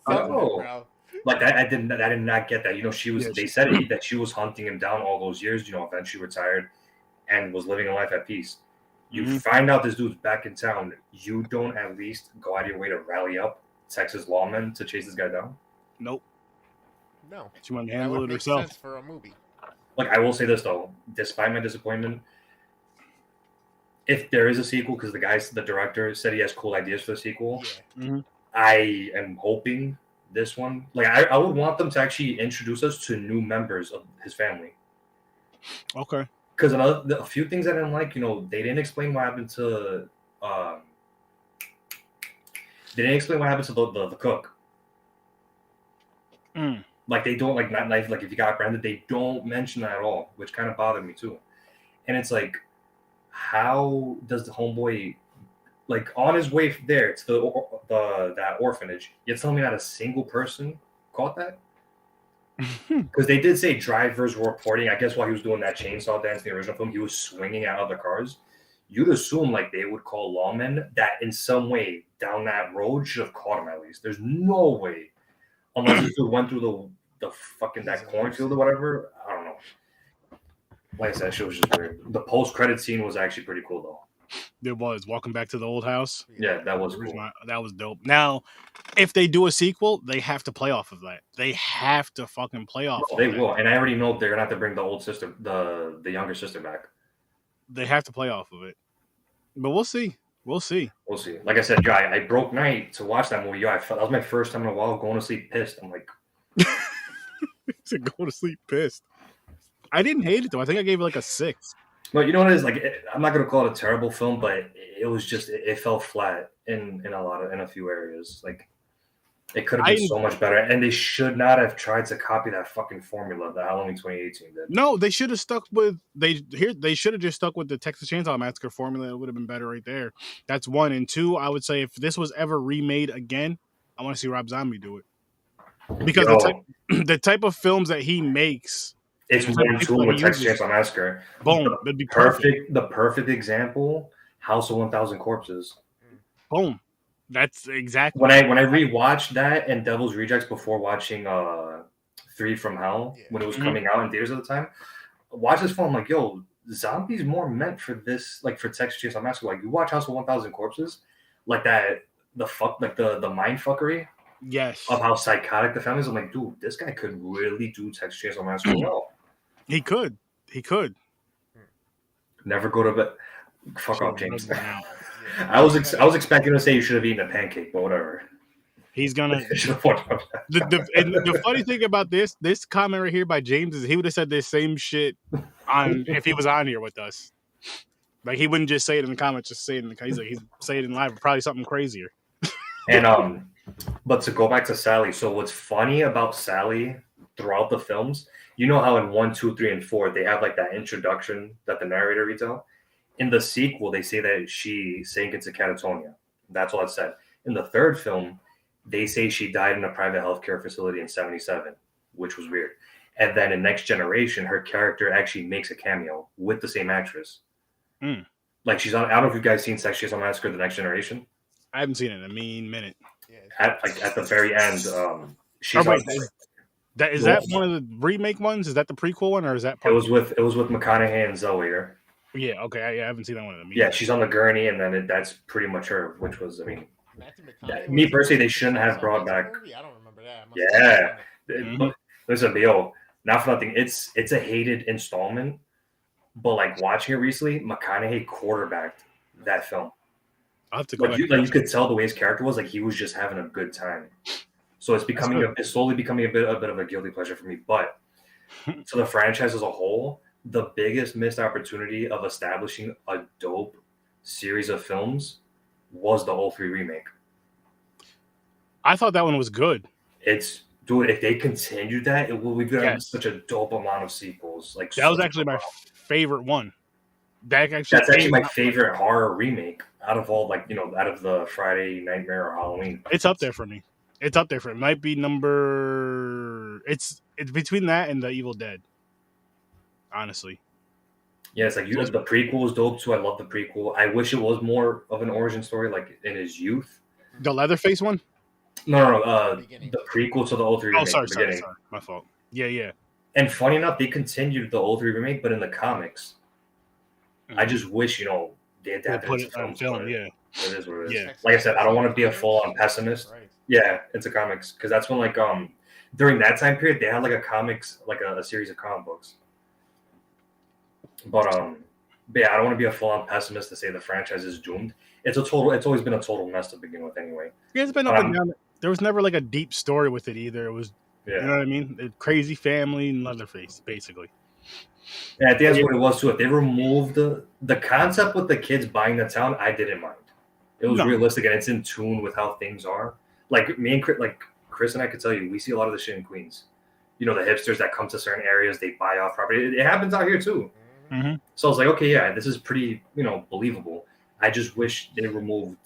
bro. Like I did not get that. You know, she was. They said that she was hunting him down all those years. You know, eventually retired and was living a life at peace. You find out this dude's back in town. You don't at least go out of your way to rally up Texas lawmen to chase this guy down. Nope. No. She wanted to handle it herself. Sense for a movie. Like, I will say this though, despite my disappointment, if there is a sequel, because the director said he has cool ideas for the sequel, I am hoping this one, like, I would want them to actually introduce us to new members of his family. Okay. Because a few things I didn't like, you know, they didn't explain what happened to the cook. Like, they don't, like, not knife, like, if you got branded, they don't mention that at all, which kind of bothered me too. And it's like, how does the homeboy, like, on his way there to that orphanage, you're telling me not a single person caught that? Because they did say drivers were reporting, I guess while he was doing that chainsaw dance in the original film, he was swinging at other cars. You'd assume, like, they would call lawmen that in some way down that road should have caught him at least. There's no way. Unless he went through the fucking that cornfield or whatever. I don't know. Like I said, that shit was just weird. The post-credit scene was actually pretty cool, though. It was walking back to the old house. Yeah, that was cool. That was dope. Now, if they do a sequel, they have to play off of that. They have to fucking play off. They will, and I already know they're gonna have to bring the old sister, the younger sister back. They have to play off of it, but we'll see. We'll see. We'll see. Like I said, I broke night to watch that movie. That was my first time in a while going to sleep pissed. I'm like, to go to sleep pissed. I didn't hate it though. I think I gave it like a 6. No, you know what it is? Like, I'm not gonna call it a terrible film, but it was just it fell flat in a few areas. Like, it could have been so much better, and they should not have tried to copy that fucking formula that Halloween 2018 did. No, they should have stuck with they should have just stuck with the Texas Chainsaw Massacre formula. It would have been better right there. That's 1. And 2, I would say if this was ever remade again, I want to see Rob Zombie do it because the type of films that he makes. It's 1 2 with Texas Chainsaw Massacre. Boom. That'd be perfect. The perfect example, House of 1,000 Corpses. Boom. That's exactly when I rewatched that and Devil's Rejects before watching 3 from Hell when it was coming out in theaters at the time. Watch this film, I'm like, yo, Zombie's more meant for this, like for Texas Chainsaw Massacre. Like, you watch House of 1,000 Corpses, like that, the mind fuckery. Yes. Of how psychotic the family is. I'm like, dude, this guy could really do Texas Chainsaw Massacre well. He could. Never go to bed. Fuck off, James. I was expecting to say you should have eaten a pancake, but whatever. He's gonna. The funny thing about this comment right here by James is he would have said this same shit if he was on here with us. Like, he wouldn't just say it in the comments, just say it in the. He's say it in live, probably something crazier. And but to go back to Sally, so what's funny about Sally throughout the films, you know how in 1, 2, 3, and 4 they have like that introduction that the narrator reads out. In the sequel, they say that she sank into catatonia. That's all it said. In the 3rd film, they say she died in a private healthcare facility in 1977, which was weird. And then in Next Generation, her character actually makes a cameo with the same actress. Like, she's on. I don't know if you guys seen Sex Chainsaw Massacre: The Next Generation. I haven't seen it in a mean minute. At the very end, she's. Is that one of the remake ones? Is that the prequel one, or is that? It was with McConaughey and Zoe. Yeah. Okay. I haven't seen that one. Yeah, she's on the gurney, and then that's pretty much her. Which was, I mean, me personally, they shouldn't have brought back. I don't remember that. Yeah. Listen, yo, not for nothing. It's a hated installment, but like watching it recently, McConaughey quarterbacked that film. I have to go. You could tell the way his character was, like, he was just having a good time. So it's slowly becoming a bit of a guilty pleasure for me. But to the franchise as a whole, the biggest missed opportunity of establishing a dope series of films was the 03 remake. I thought that one was good. It's Dude, if they continued that, we've got Yes, such a dope amount of sequels. Like that was such a actually dope my amount. favorite one. That actually That's actually came my out. favorite horror remake out of all, like, out of the Friday Nightmare or Halloween. It's up there for me. It's up there for it. Might be number. It's between that and the Evil Dead. Honestly, Yeah, it's like those the prequel is dope too. I love the prequel. I wish it was more of an origin story, like in his youth. the Leatherface one. No, The beginning. the prequel to the old 3 Oh, remake, the sorry, beginning. my fault. Yeah. And funny enough, they continued the old 3 remake, but in the comics. I just wish, they adapted put it to it on films. film. But Yeah, it is what it is. Yeah. Like I said, I don't want to be a full-on pessimist. Right. Yeah, it's a comics because that's when during that time period they had like a comics, like a series of comic books. But yeah, I don't want to be a full-on pessimist to say the franchise is doomed. It's always been a total mess to begin with anyway. It's been up and down. There was never like a deep story with it either. It was, Yeah. you know what I mean? A crazy family and Leatherface, basically. And I think that's what it was too. If they removed the concept with the kids buying the town, I didn't mind. It was realistic and it's in tune with how things are. Like me and Chris and I could tell you, we see a lot of the shit in Queens. The hipsters that come to certain areas, they buy off property. It happens out here too. Mm-hmm. So I was like, okay, yeah, this is pretty, believable. I just wish they removed,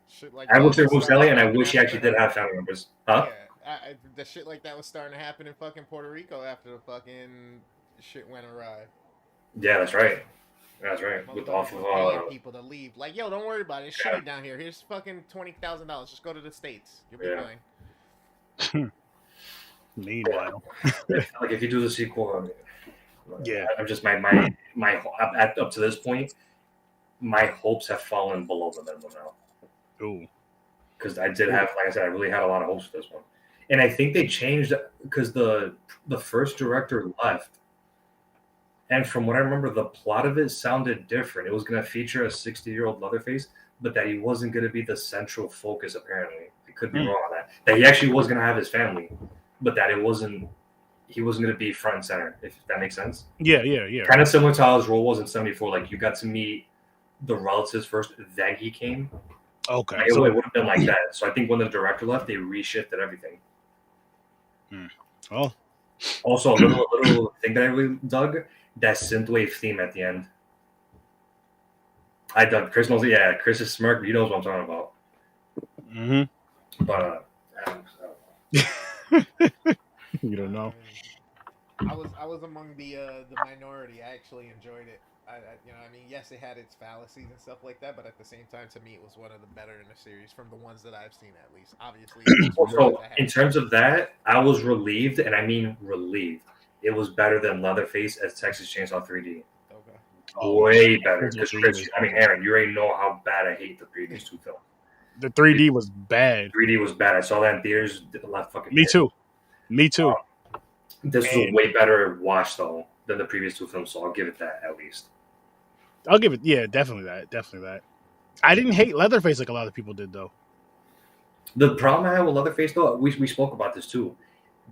shit like I wish they removed started Sally, and I happening wish he after actually did have family members. Huh? Yeah, the shit like that was starting to happen in fucking Puerto Rico after the fucking shit went awry. Yeah, that's right. That's right. With off of paying people to leave. Like, yo, don't worry about it. It's shitty down here. Here's fucking $20,000. Just go to the States. You'll be fine. Meanwhile, like if you do the sequel, yeah, I'm just my up to this point, my hopes have fallen below the minimum now. Ooh. Because I did have, like I said, I really had a lot of hopes for this one, and I think they changed because the first director left. And from what I remember, the plot of it sounded different. It was going to feature a 60-year-old Leatherface, but that he wasn't going to be the central focus, apparently. I could be wrong on that. That he actually was going to have his family, but that he wasn't going to be front and center, if that makes sense. Yeah. Kind of similar to how his role was in 74. Like, you got to meet the relatives first, then he came. Okay. Like, it would have been like that. So I think when the director left, they reshifted everything. Oh. Also, a little thing that I really dug, that synthwave theme at the end. I dug. Chris knows it. Yeah, Chris is smirk. He knows what I'm talking about. Mm-hmm. But you don't know. I was among the minority. I actually enjoyed it. I mean, yes, it had its fallacies and stuff like that, but at the same time, to me, it was one of the better in the series from the ones that I've seen, at least. Obviously, so in terms of that, I was relieved, and I mean relieved. It was better than Leatherface as Texas Chainsaw 3D. Okay. Way better. Because Chris, I mean, Aaron, you already know how bad I hate the previous two films. The 3D was bad. 3D was bad. I saw that in theaters. Left fucking. Me too. This was a way better watch though than the previous two films, so I'll give it that at least. I'll give it, definitely that. I didn't hate Leatherface like a lot of people did though. The problem I have with Leatherface though, we spoke about this too.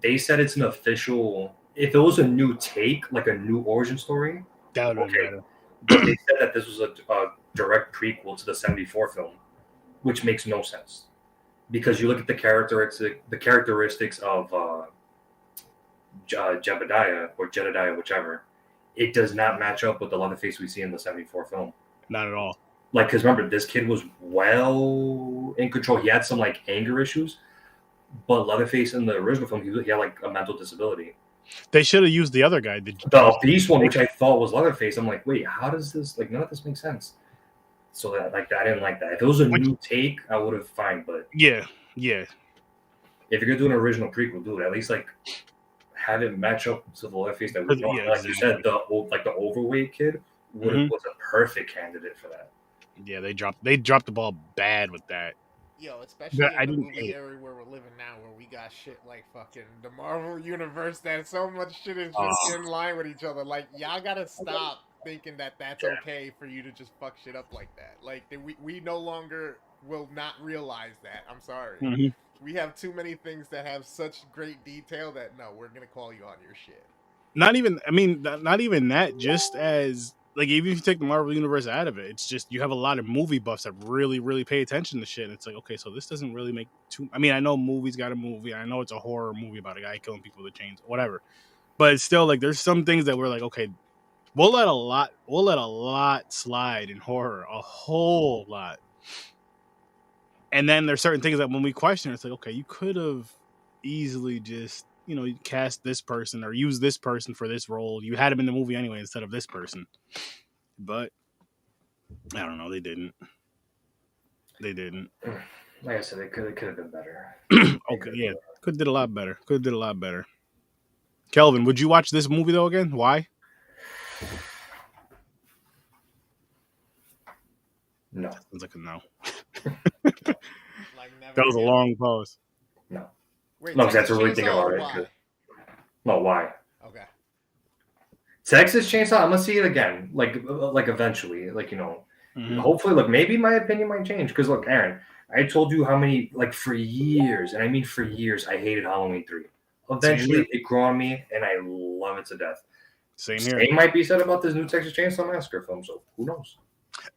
They said it's an official. If it was a new take, like a new origin story, that would be better. But they said that this was a direct prequel to the 74 film, which makes no sense because you look at the characteristics of Jebediah or Jedediah, whichever. It does not match up with the Leatherface we see in the 74 film. Not at all. Like, because remember, this kid was well in control. He had some like anger issues, but Leatherface in the original film, he had like a mental disability. They should have used the other guy. The Beast one, which I thought was Leatherface. I'm like, wait, how does this, like, none of this makes sense. So that, like, I didn't like that. If it was a new take, I would have fine. But yeah. If you're gonna do an original prequel, dude, at least like have it match up to the Leatherface that we know. Like exactly. You said, the overweight kid was a perfect candidate for that. Yeah, they dropped the ball bad with that. Yo, especially in the movie era where we're living now, where we got shit like fucking the Marvel universe, that so much shit is just in line with each other. Like, y'all gotta stop thinking that that's okay for you to just fuck shit up like that. Like, we no longer will not realize that. I'm sorry. Mm-hmm. We have too many things that have such great detail that no, we're gonna call you on your shit. Not even that. Just as like even if you take the Marvel universe out of it, it's just you have a lot of movie buffs that really, really pay attention to shit. And it's like, okay, so this doesn't really make too. I mean, I know movies got a movie. I know it's a horror movie about a guy killing people with chains, whatever. But it's still like there's some things that we're like, okay, we'll let a lot slide in horror, a whole lot. And then there's certain things that when we question, it's like, okay, you could have easily just, you cast this person or use this person for this role. You had him in the movie anyway instead of this person. But I don't know. They didn't. They didn't. Like I said, it could have been better. Okay, yeah, could have did a lot better. Could have did a lot better. Kelvin, would you watch this movie though again? Why? No. Sounds like a no. Like never That was a again? long pause. No. Wait, No, 'cause that's Texas a really thing Chainsaw about or it. why? No, why? Okay. Texas Chainsaw, I'm gonna see it again, like eventually, Mhm. hopefully, look, maybe my opinion might change. Because look, Aaron, I told you how many, like for years, and I mean for years, I hated Halloween 3. Eventually, it grew on me, and I love it to death. Same here. Same might be said about this new Texas Chainsaw Massacre film. So who knows?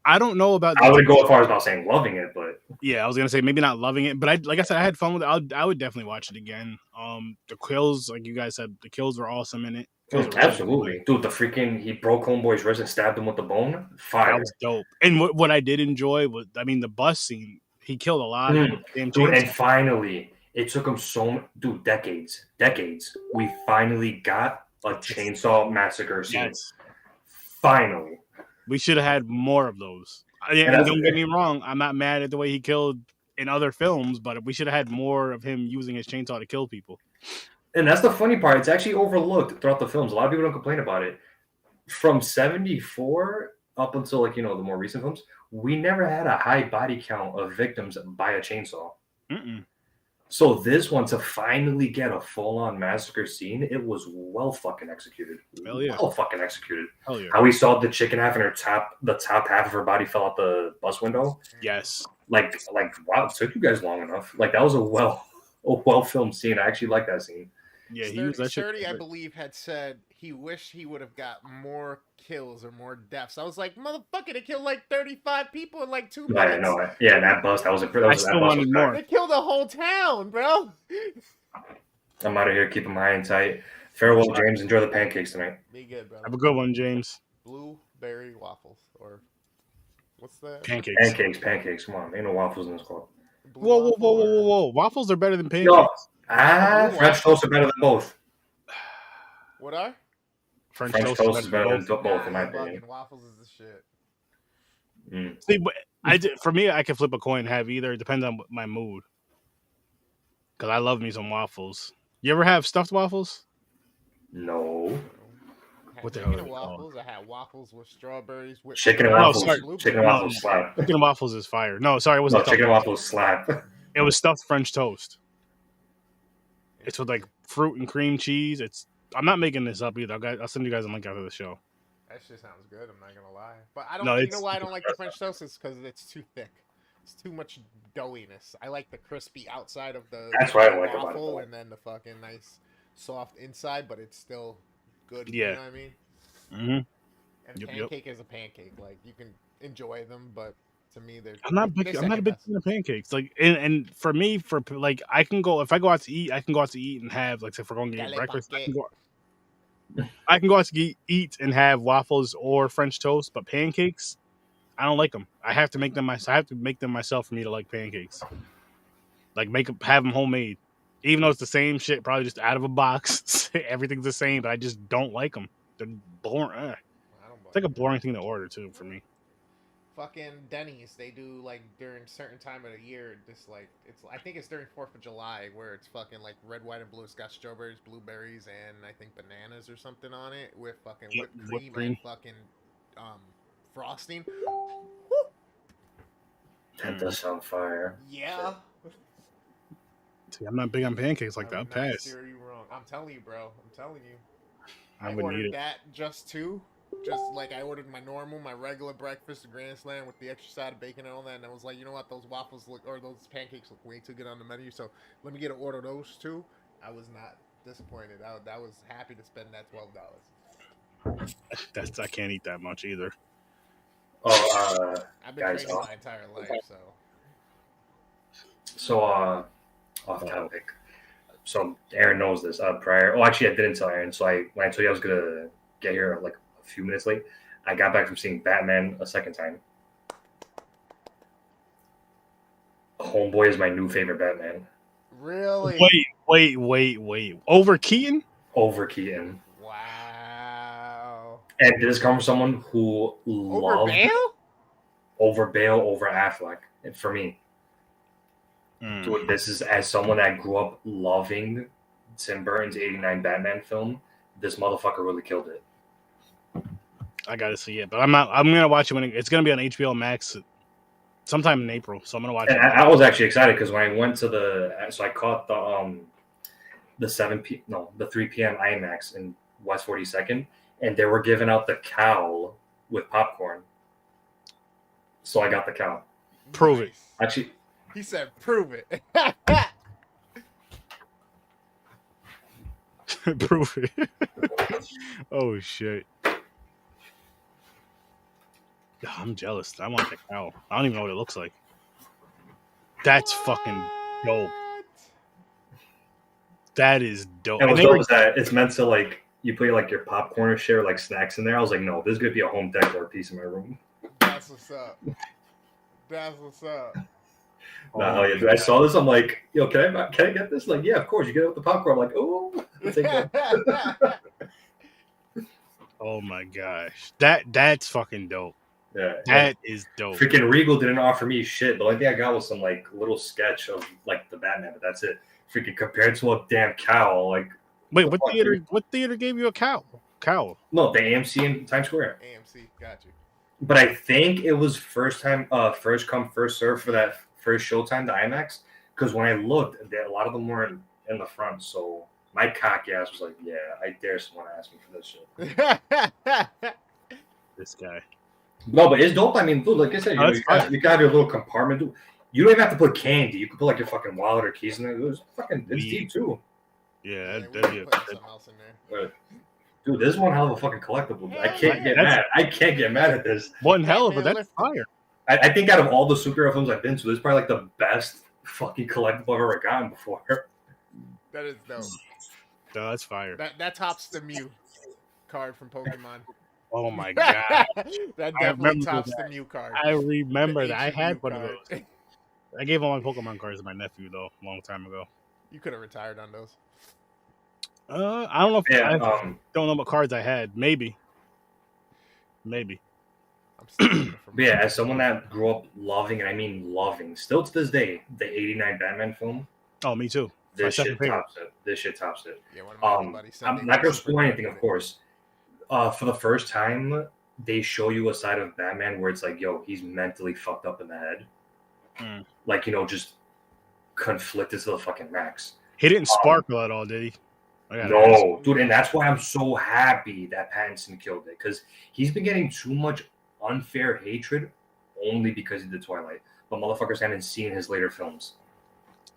I don't know about. I wouldn't go as far as about saying loving it, but Yeah, I was gonna say maybe not loving it, but like I said, I had fun with it. I would definitely watch it again. The kills, like you guys said, the kills were awesome in it. absolutely, dude. The freaking he broke Homeboy's wrist and stabbed him with the bone. Fire. That was dope. And what I did enjoy was, I mean, the bus scene. He killed a lot of damn dude. And chainsaws. finally, it took him decades. We finally got a chainsaw massacre scene. Yes. Finally. We should have had more of those. And don't get me wrong, I'm not mad at the way he killed in other films, but we should have had more of him using his chainsaw to kill people. And that's the funny part. It's actually overlooked throughout the films. A lot of people don't complain about it. From 74 up until the more recent films, we never had a high body count of victims by a chainsaw. Mm-mm. So this one, to finally get a full-on massacre scene, it was well fucking executed. Hell yeah. Well fucking executed. Hell yeah. How we saw the chicken half and the top half of her body fell out the bus window. Yes. Like wow, it took you guys long enough. Like that was a well filmed scene. I actually like that scene. Yeah, he used that shit. Sturdy, I believe, had said he wished he would have got more kills or more deaths. I was like, motherfucker, they killed like 35 people in like 2 minutes. Yeah, that bus, that was I still wanted more. They killed the whole town, bro. I'm out of here. Keep them high and tight. Farewell, James. Enjoy the pancakes tonight. Be good, bro. Have a good one, James. Blueberry waffles, or what's that? Pancakes. Come on, ain't no waffles in this club. Whoa! Waffles are better than pancakes. French toast are better than both. What are? French toast is better than both, in my opinion. Waffles is the shit. See, but for me, I can flip a coin and have either. It depends on my mood. Because I love me some waffles. You ever have stuffed waffles? No. What the hell? Chicken and waffles. I had waffles with strawberries. With chicken and waffles. Chicken and waffles slap. Chicken and waffles is fire. No, sorry, it wasn't. No, chicken and waffles slap. It was stuffed French toast. It's with like fruit and cream cheese. I'm not making this up either. I'll send you guys a link after the show. That shit sounds good. I'm not gonna lie, but I don't. No, you know why I don't like the French toast? It's because it's too thick. It's too much doughiness. I like the crispy outside of the waffle, and then the fucking nice soft inside, but it's still good. Yeah. You know what I mean? Mm-hmm. And pancake is a pancake. Like you can enjoy them, but to me, I'm not a big fan of pancakes. Like, and for me, I can go if I go out to eat, I can go out to eat and have if we're going to get breakfast, I can go out to eat and have waffles or French toast, but pancakes, I don't like them. I have to make them myself. I have to make them myself for me to like pancakes. Like have them homemade, even though it's the same shit, probably just out of a box. Everything's the same, but I just don't like them. They're boring. It's like a boring thing to order too for me. Fucking Denny's, they do like during certain time of the year, I think it's during 4th of July where it's fucking like red, white, and blue. It's got strawberries, blueberries, and I think bananas or something on it with fucking whipped cream and fucking frosting. That does sound fire. Yeah. See, I'm not big on pancakes like that. I'll pass. You wrong. I'm telling you, bro. I'm telling you. I ordered that just like I ordered my regular breakfast, the Grand Slam with the extra side of bacon and all that, and I was like, you know what, those pancakes look way too good on the menu, so let me get an order of those two. I was not disappointed. I was happy to spend that $12. I can't eat that much either. Oh, I've been guys, training my entire life, so off Uh-oh. topic. So Aaron knows this. Prior, oh, actually, I didn't tell Aaron. So when I told you I was gonna get here like a few minutes late, I got back from seeing Batman a second time. Homeboy is my new favorite Batman. Really? Wait. Over Keaton? Over Keaton. Wow. And this comes from someone who Over loved Bale? over Bale, over Affleck. And for me, Mm. dude, this is as someone that grew up loving Tim Burton's '89 Batman film. This motherfucker really killed it. I gotta see it, but I'm not. I'm gonna watch it when it's gonna be on HBO Max sometime in April. So I'm gonna watch And it. I was actually excited because when I went to I caught the 3 p.m. IMAX in West 42nd, and they were giving out the cowl with popcorn. So I got the cowl. Prove it. Actually, He said, "Prove it." Prove it. Oh shit. I'm jealous. I want the cow. I don't even know what it looks like. That's fucking dope. That is dope. and And what's they dope were, is that it's meant to like you put like your popcorn or share like snacks in there. I was like, no, this is gonna be a home decor piece in my room. That's what's up. That's what's up. Nah, yeah, dude, I saw this. I'm like, yo, can I get this? Like, yeah, of course. You get it with the popcorn. I'm like, oh, take that. Oh my gosh. That's fucking dope. Yeah, That is dope. Freaking Regal didn't offer me shit. The only thing I got was some like little sketch of like the Batman, but that's it. Freaking compared to a damn cowl, like Wait, the what fuck, theater? dude? What theater gave you a cow? Cow. No, the AMC in Times Square. AMC, got you. But I think it was first come, first serve for that first showtime, the IMAX. Because when I looked, a lot of them were in the front. So my cocky ass was like, yeah, I dare someone ask me for this shit. This guy. No, but it's dope. I mean, dude, like I said, you can have your little compartment. Dude. You don't even have to put candy. You can put like your fucking wallet or keys in there. It's deep too. Yeah, we that'd be can put something else in there. But, dude, this is one hell of a fucking collectible. I can't get mad. I can't get mad at this. one hell of it. That's fire. I think out of all the superhero films I've been to, this is probably like the best fucking collectible I've ever gotten before. That is dope. No, that's fire. That tops the Mew card from Pokemon. Oh my god. That definitely tops the Mew card. I remember The that. I ancient had Mew one of card. those. I gave all my Pokemon cards to my nephew though, a long time ago. You could have retired on those. I don't know if Yeah, I don't know what cards I had. Maybe. I'm still looking for But yeah, as someone that grew up loving, and I mean loving, still to this day, the '89 Batman film, Oh, me too. this My shit second favorite. tops it. This shit tops it. Yeah, one of my buddies. I'm not gonna spoil anything, of course. For the first time, they show you a side of Batman where it's like, yo, he's mentally fucked up in the head. Mm. Like, just conflicted to the fucking max. He didn't sparkle at all, did he? No, dude, and that's why I'm so happy that Pattinson killed it, because he's been getting too much unfair hatred only because he did Twilight. But motherfuckers haven't seen his later films.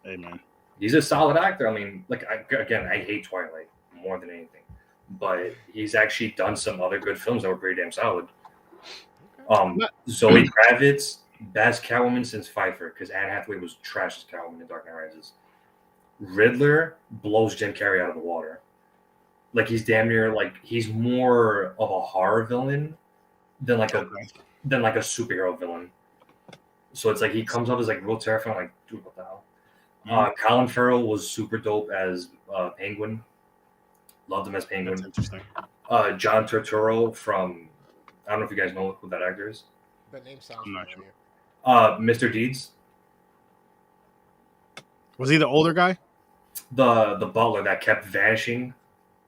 Hey, man. He's a solid actor. I mean, like, I hate Twilight more than anything. But he's actually done some other good films that were pretty damn solid. Zoe Kravitz, best Catwoman since Pfeiffer, because Anne Hathaway was trash as Catwoman in Dark Knight Rises. Riddler blows Jim Carrey out of the water. Like, he's damn near, like, he's more of a horror villain than like a superhero villain. So it's like he comes up as like real terrifying, like, dude, what the hell? Colin Farrell was super dope as Penguin. Loved him as Penguin. That's interesting. John Turturro from, I don't know if you guys know who that actor is. That name sounds I'm not familiar. Mr. Deeds, Was he the older guy? the butler that kept vanishing.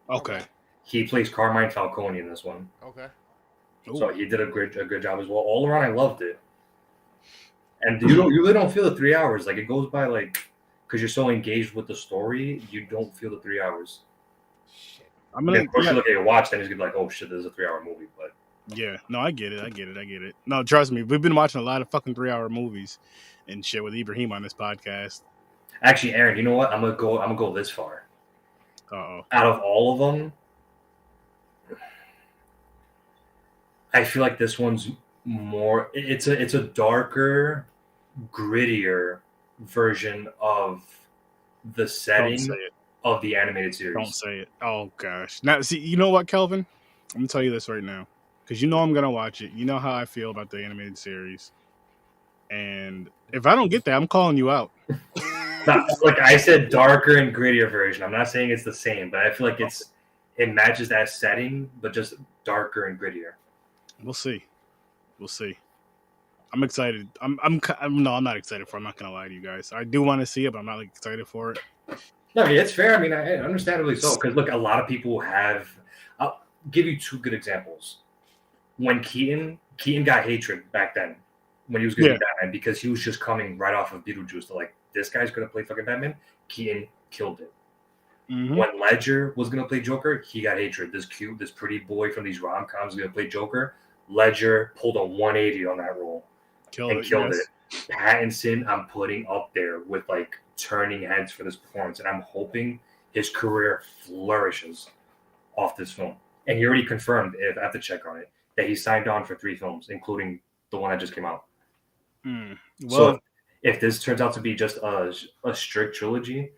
Okay. He plays Carmine Falcone in this one. Okay. So he did a good job as well. All around, I loved it. And you really don't feel the 3 hours. Like, it goes by like, because you're so engaged with the story, you don't feel the 3 hours. Shit. I'm gonna. Of course, you look at your watch, then you're gonna be like, "Oh shit, this is a 3 hour movie." But Yeah, no, I get it. No, trust me, we've been watching a lot of fucking 3 hour movies and shit with Ibrahim on this podcast. actually, Aaron, you know what? I'm gonna go this far. Uh oh. Out of all of them, I feel like this one's more. It's a darker, grittier version of the Don't say setting it. of the animated Don't series. say it. Oh gosh. Now, see, you know what, Kelvin? I'm gonna tell you this right now, because you know I'm gonna watch it. You know how I feel about the animated series, and if I don't get that, I'm calling you out. Like I said, darker and grittier version. I'm not saying it's the same, but I feel like it matches that setting, but just darker and grittier. We'll see. We'll see. I'm excited. No, I'm not excited for it. I'm not gonna lie to you guys. I do want to see it, but I'm not like excited for it. No, it's fair. I mean, understandably so. Because look, a lot of people have. I'll give you two good examples. When Keaton got hatred back then, when he was going to be Batman, because he was just coming right off of Beetlejuice. To like, this guy's going to play fucking Batman. Keaton killed it. Mm-hmm. When Ledger was going to play Joker, he got hatred. This pretty boy from these rom-coms is going to play Joker. Ledger pulled a 180 on that role and killed it. Pattinson, I'm putting up there with like turning heads for this performance, and I'm hoping his career flourishes off this film. And he already confirmed, if I have to check on it, that he signed on for 3 films, including the one that just came out. Well, so if this turns out to be just a strict trilogy,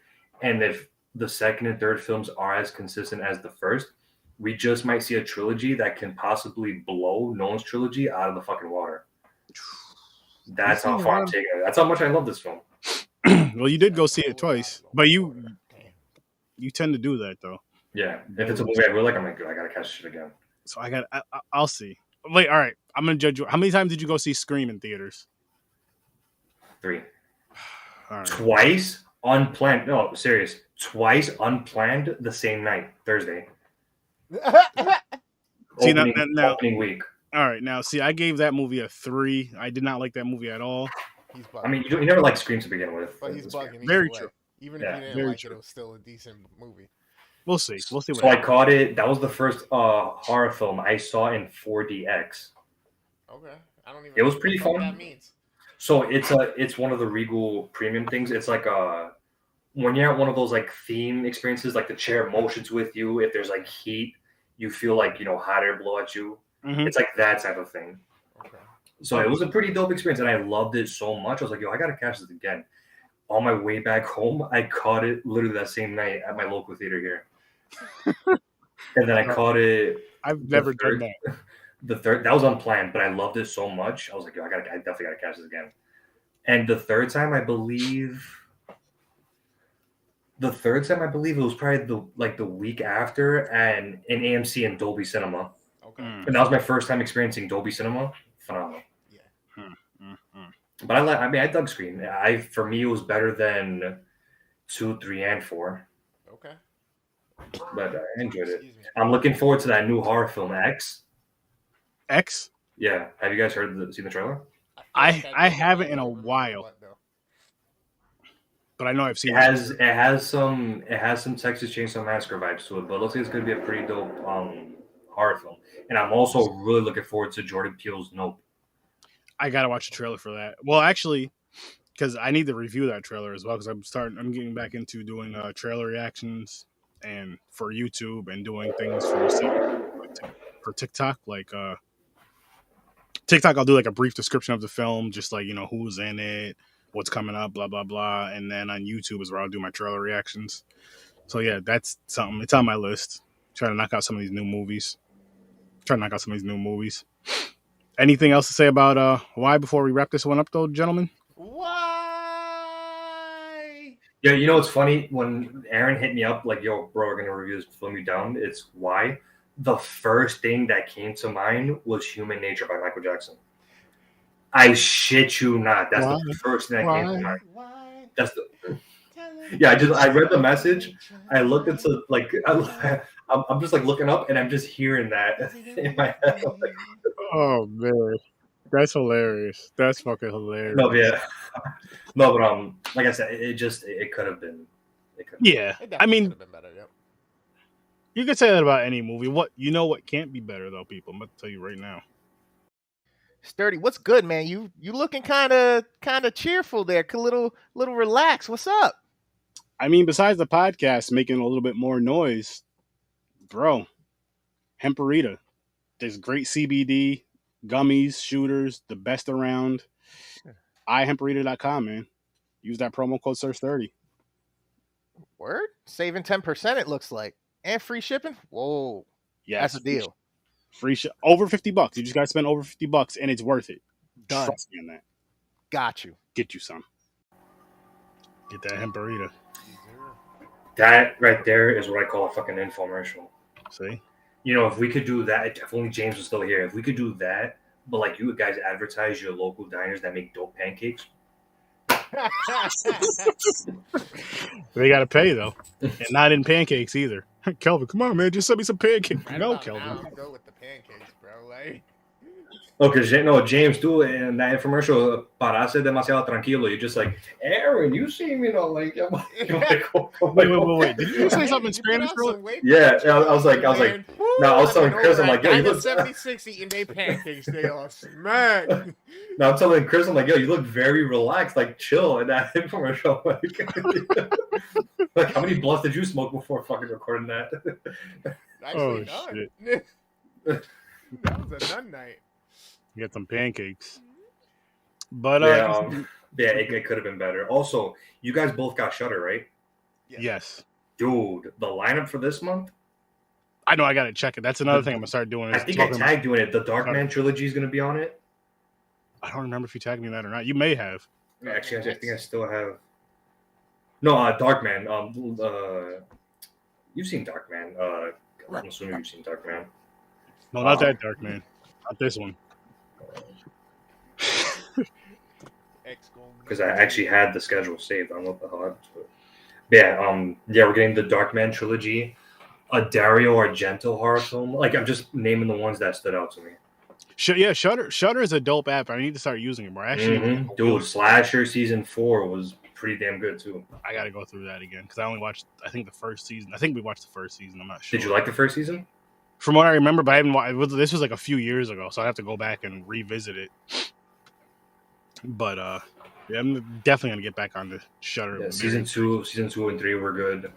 and if the second and third films are as consistent as the first, we just might see a trilogy that can possibly blow Nolan's trilogy out of the fucking water. That's how far I'm taking it. That's how much I love this film. Well, you did go see it twice, but you tend to do that though. Yeah, if it's a movie I really like, I'm like, I gotta catch it again. So I'll see. Wait, all right. I'm gonna judge you. How many times did you go see Scream in theaters? 3. All right. Twice unplanned. No, serious. Twice unplanned the same night, Thursday. See, opening week. All right, now see, I gave that movie a 3. I did not like that movie at all. I mean, you never liked Scream to begin with. But he's bugging. Very true. Even if you didn't like it, it was still a decent movie. We'll see. We'll see. So I caught it. That was the first horror film I saw in 4DX. Okay, I don't even. It was pretty fun. What that means. So it's one of the Regal premium things. It's like when you're at one of those like theme experiences, like the chair motions with you. If there's like heat, you feel like hot air blow at you. Mm-hmm. It's like that type of thing. Okay. So it was a pretty dope experience, and I loved it so much. I was like, yo, I gotta catch this again. On my way back home, I caught it literally that same night at my local theater here. And then I caught it. I've never done that. The third, that was unplanned, but I loved it so much. I was like, yo, I definitely gotta catch this again. And the third time, I believe it was probably the week after, and in AMC and Dolby Cinema. Okay. And that was my first time experiencing Dolby Cinema. Phenomenal. Yeah. But I dug Scream. For me, it was better than 2, 3, and 4. Okay. But I enjoyed it. I'm looking forward to that new horror film, X. X? Yeah. Have you guys seen the trailer? I haven't in a while. But I know I've seen it. It has some Texas Chainsaw Massacre vibes to it, but it looks like it's gonna be a pretty dope horror film. And I'm also really looking forward to Jordan Peele's Nope. I gotta watch the trailer for that. Well, actually, because I need to review that trailer as well. Because I'm getting back into doing trailer reactions and for YouTube and doing things for TikTok. Like TikTok, I'll do like a brief description of the film, just like who's in it, what's coming up, blah blah blah. And then on YouTube is where I'll do my trailer reactions. So yeah, that's something. It's on my list. Trying to knock out some of these new movies. Anything else to say about why before we wrap this one up, though, gentlemen? Why? Yeah, it's funny when Aaron hit me up like, "Yo, bro, we're gonna review this film you down." It's why. The first thing that came to mind was Human Nature by Michael Jackson. I shit you not. That's the first thing that came to mind. Why? That's the. Yeah, I read the message. I looked into I'm just like looking up and I'm just hearing that in my head. Like, oh man, that's hilarious. That's fucking hilarious. No, yeah, no, but like I said, it could have been. Yeah, I mean, been better, yeah. You could say that about any movie. What can't be better though, people. I'm about to tell you right now. Sturdy, what's good, man? You looking kind of cheerful there, a little relaxed. What's up? I mean, besides the podcast making a little bit more noise, bro, Hemperita, there's great CBD. gummies, shooters, the best around. ihemperita.com, man. Use that promo code SURS30. Word? Saving 10%, it looks like. And free shipping? Whoa. Yes, That's a deal. free over $50. You just got to spend over $50 and it's worth it. Done. Trust me on that. Got you. Get you some. Get that hemperita. That right there is what I call a fucking infomercial. See? You know, if we could do that, if only James was still here, if we could do that, but like you guys advertise your local diners that make dope pancakes. They got to pay, though. And not in pancakes either. Kelvin, come on, man. Just send me some pancakes. Right No, about Kelvin. now, I'm go with the pancakes, bro. Like, Okay, no, James, do it in that infomercial. Para ser demasiado tranquilo. You're just like, Aaron, you seem, like, I'm like, wait. Did you say something in Spanish, bro? Yeah, I was like, no, I was telling Chris, I'm like, yo, you look 76 eating they pancakes, they are smack. No, I'm telling Chris, I'm like, yo, you look very relaxed, like chill in that infomercial. Like how many blunts did you smoke before fucking recording that? Actually, none. Shit. That was a none night. Get some pancakes. But yeah, it could have been better. Also, you guys both got Shudder, right? Yes. Dude, the lineup for this month? I know I gotta check it. That's another thing I'm gonna start doing. I think I tagged you in it. The Darkman trilogy is gonna be on it. I don't remember if you tagged me in that or not. You may have. Actually, I think I still have. No, Darkman. You've seen Darkman. I'm assuming you've seen Darkman. No, not that Darkman. Not this one. Because I actually had the schedule saved. I don't know what the hell happened to it. But yeah, we're getting the Darkman trilogy, a Dario Argento horror film. Like, I'm just naming the ones that stood out to me. Yeah, Shudder is a dope app. I need to start using it more. Actually, dude, Slasher season 4 was pretty damn good too. I gotta go through that again because I only watched, I think, the first season. I think we watched the first season. I'm not sure. Did you like the first season? From what I remember, but I haven't watched. This was like a few years ago, so I have to go back and revisit it. But yeah, I'm definitely gonna get back on the Shudder. Yeah, season 2 and 3 were good.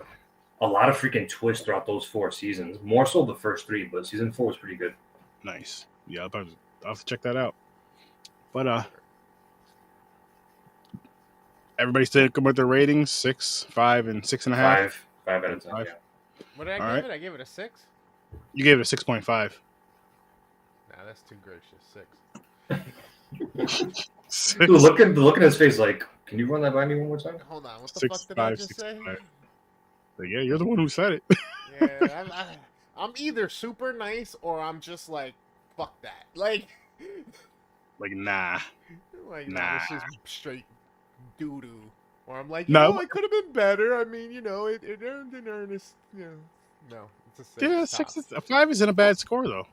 A lot of freaking twists throughout those 4 seasons. More so the first 3, but season 4 was pretty good. Nice. Yeah, I'll have to check that out. But everybody stick with their ratings: 6, 5, and 6.5. 5 out of 10. 5. Yeah. What did I give it? I gave it a 6. You gave it a 6.5. Nah, that's too gracious. 6. Dude, look at his face. Like, can you run that by me one more time? Hold on. What the fuck did I just say? But yeah, you're the one who said it. Yeah, I'm either super nice or I'm just like, fuck that. Like nah. Like, nah. It's just straight doo doo. Or I'm like, no, it could have been better. I mean, it earned an earnest. No, it's a 6. Yeah, 6 5 isn't a bad score though.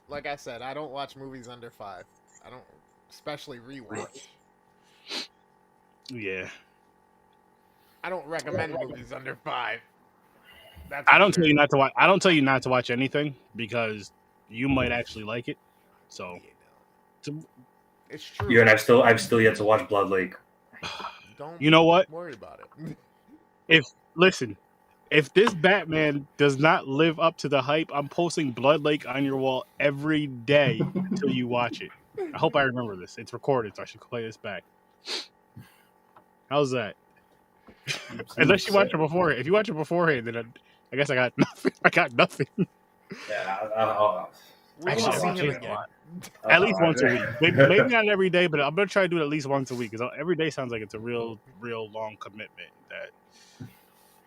Like I said, I don't watch movies under 5. I don't, especially rewatch. Yeah. I don't recommend movies under 5. I don't tell you not to watch. I don't tell you not to watch anything because you might actually like it. So, it's true. Yeah, and I've still yet to watch Blood Lake. Don't. You know what? Worry about it. If this Batman does not live up to the hype, I'm posting Blood Lake on your wall every day until you watch it. I hope I remember this. It's recorded, so I should play this back. How's that? Unless you watch it before. If you watch it beforehand, then I guess I got nothing. I got nothing. Yeah, at least once a week. Maybe not every day, but I'm gonna try to do it at least once a week. Because every day sounds like it's a real long commitment.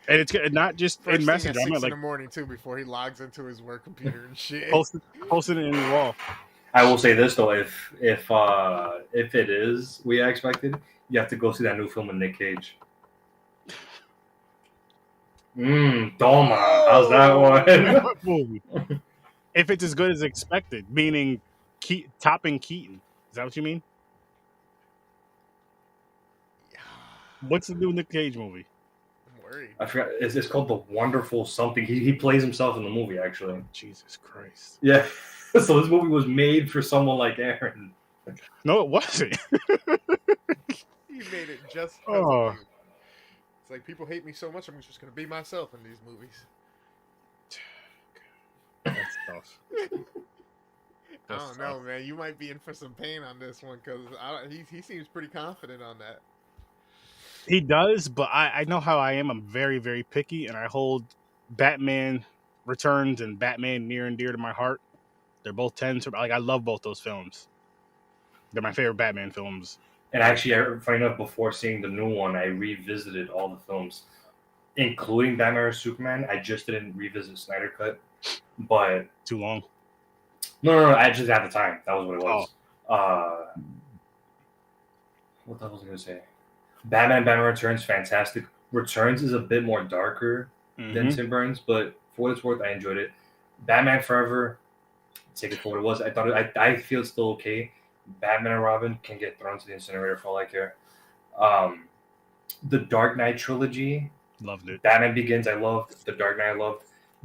And it's not just First in Messenger. I'm in the morning too before he logs into his work computer and shit. Posting it in the wall. I will say this though: if it is we expected, you have to go see that new film with Nick Cage. Toma. How's that one? If it's as good as expected, meaning topping Keaton. Is that what you mean? What's the new Nick Cage movie? I'm worried. I forgot. It's called The Wonderful Something. He plays himself in the movie, actually. Jesus Christ. Yeah. So this movie was made for someone like Aaron. No, it wasn't. He made it just because of you. It's like, people hate me so much, I'm just going to be myself in these movies. That's tough. I That's don't tough. know, man. You might be in for some pain on this one because he seems pretty confident on that. He does, but I know how I am. I'm very, very picky, and I hold Batman Returns and Batman near and dear to my heart. They're both tens. Like I love both those films. They're my favorite Batman films. And actually, funny enough, before seeing the new one, I revisited all the films, including Batman or Superman. I just didn't revisit Snyder Cut, but Too long. no. I just had the time. That was what it Oh, was. What the hell was I gonna say? Batman Returns, fantastic. Returns is a bit more darker than mhm. Tim Burns, but for what it's worth, I enjoyed it. Batman Forever, take it for what it was. I feel it's still okay. Batman and Robin can get thrown to the incinerator for all I care. The Dark Knight trilogy, Loved it. Batman Begins, I loved. The Dark Knight, I loved.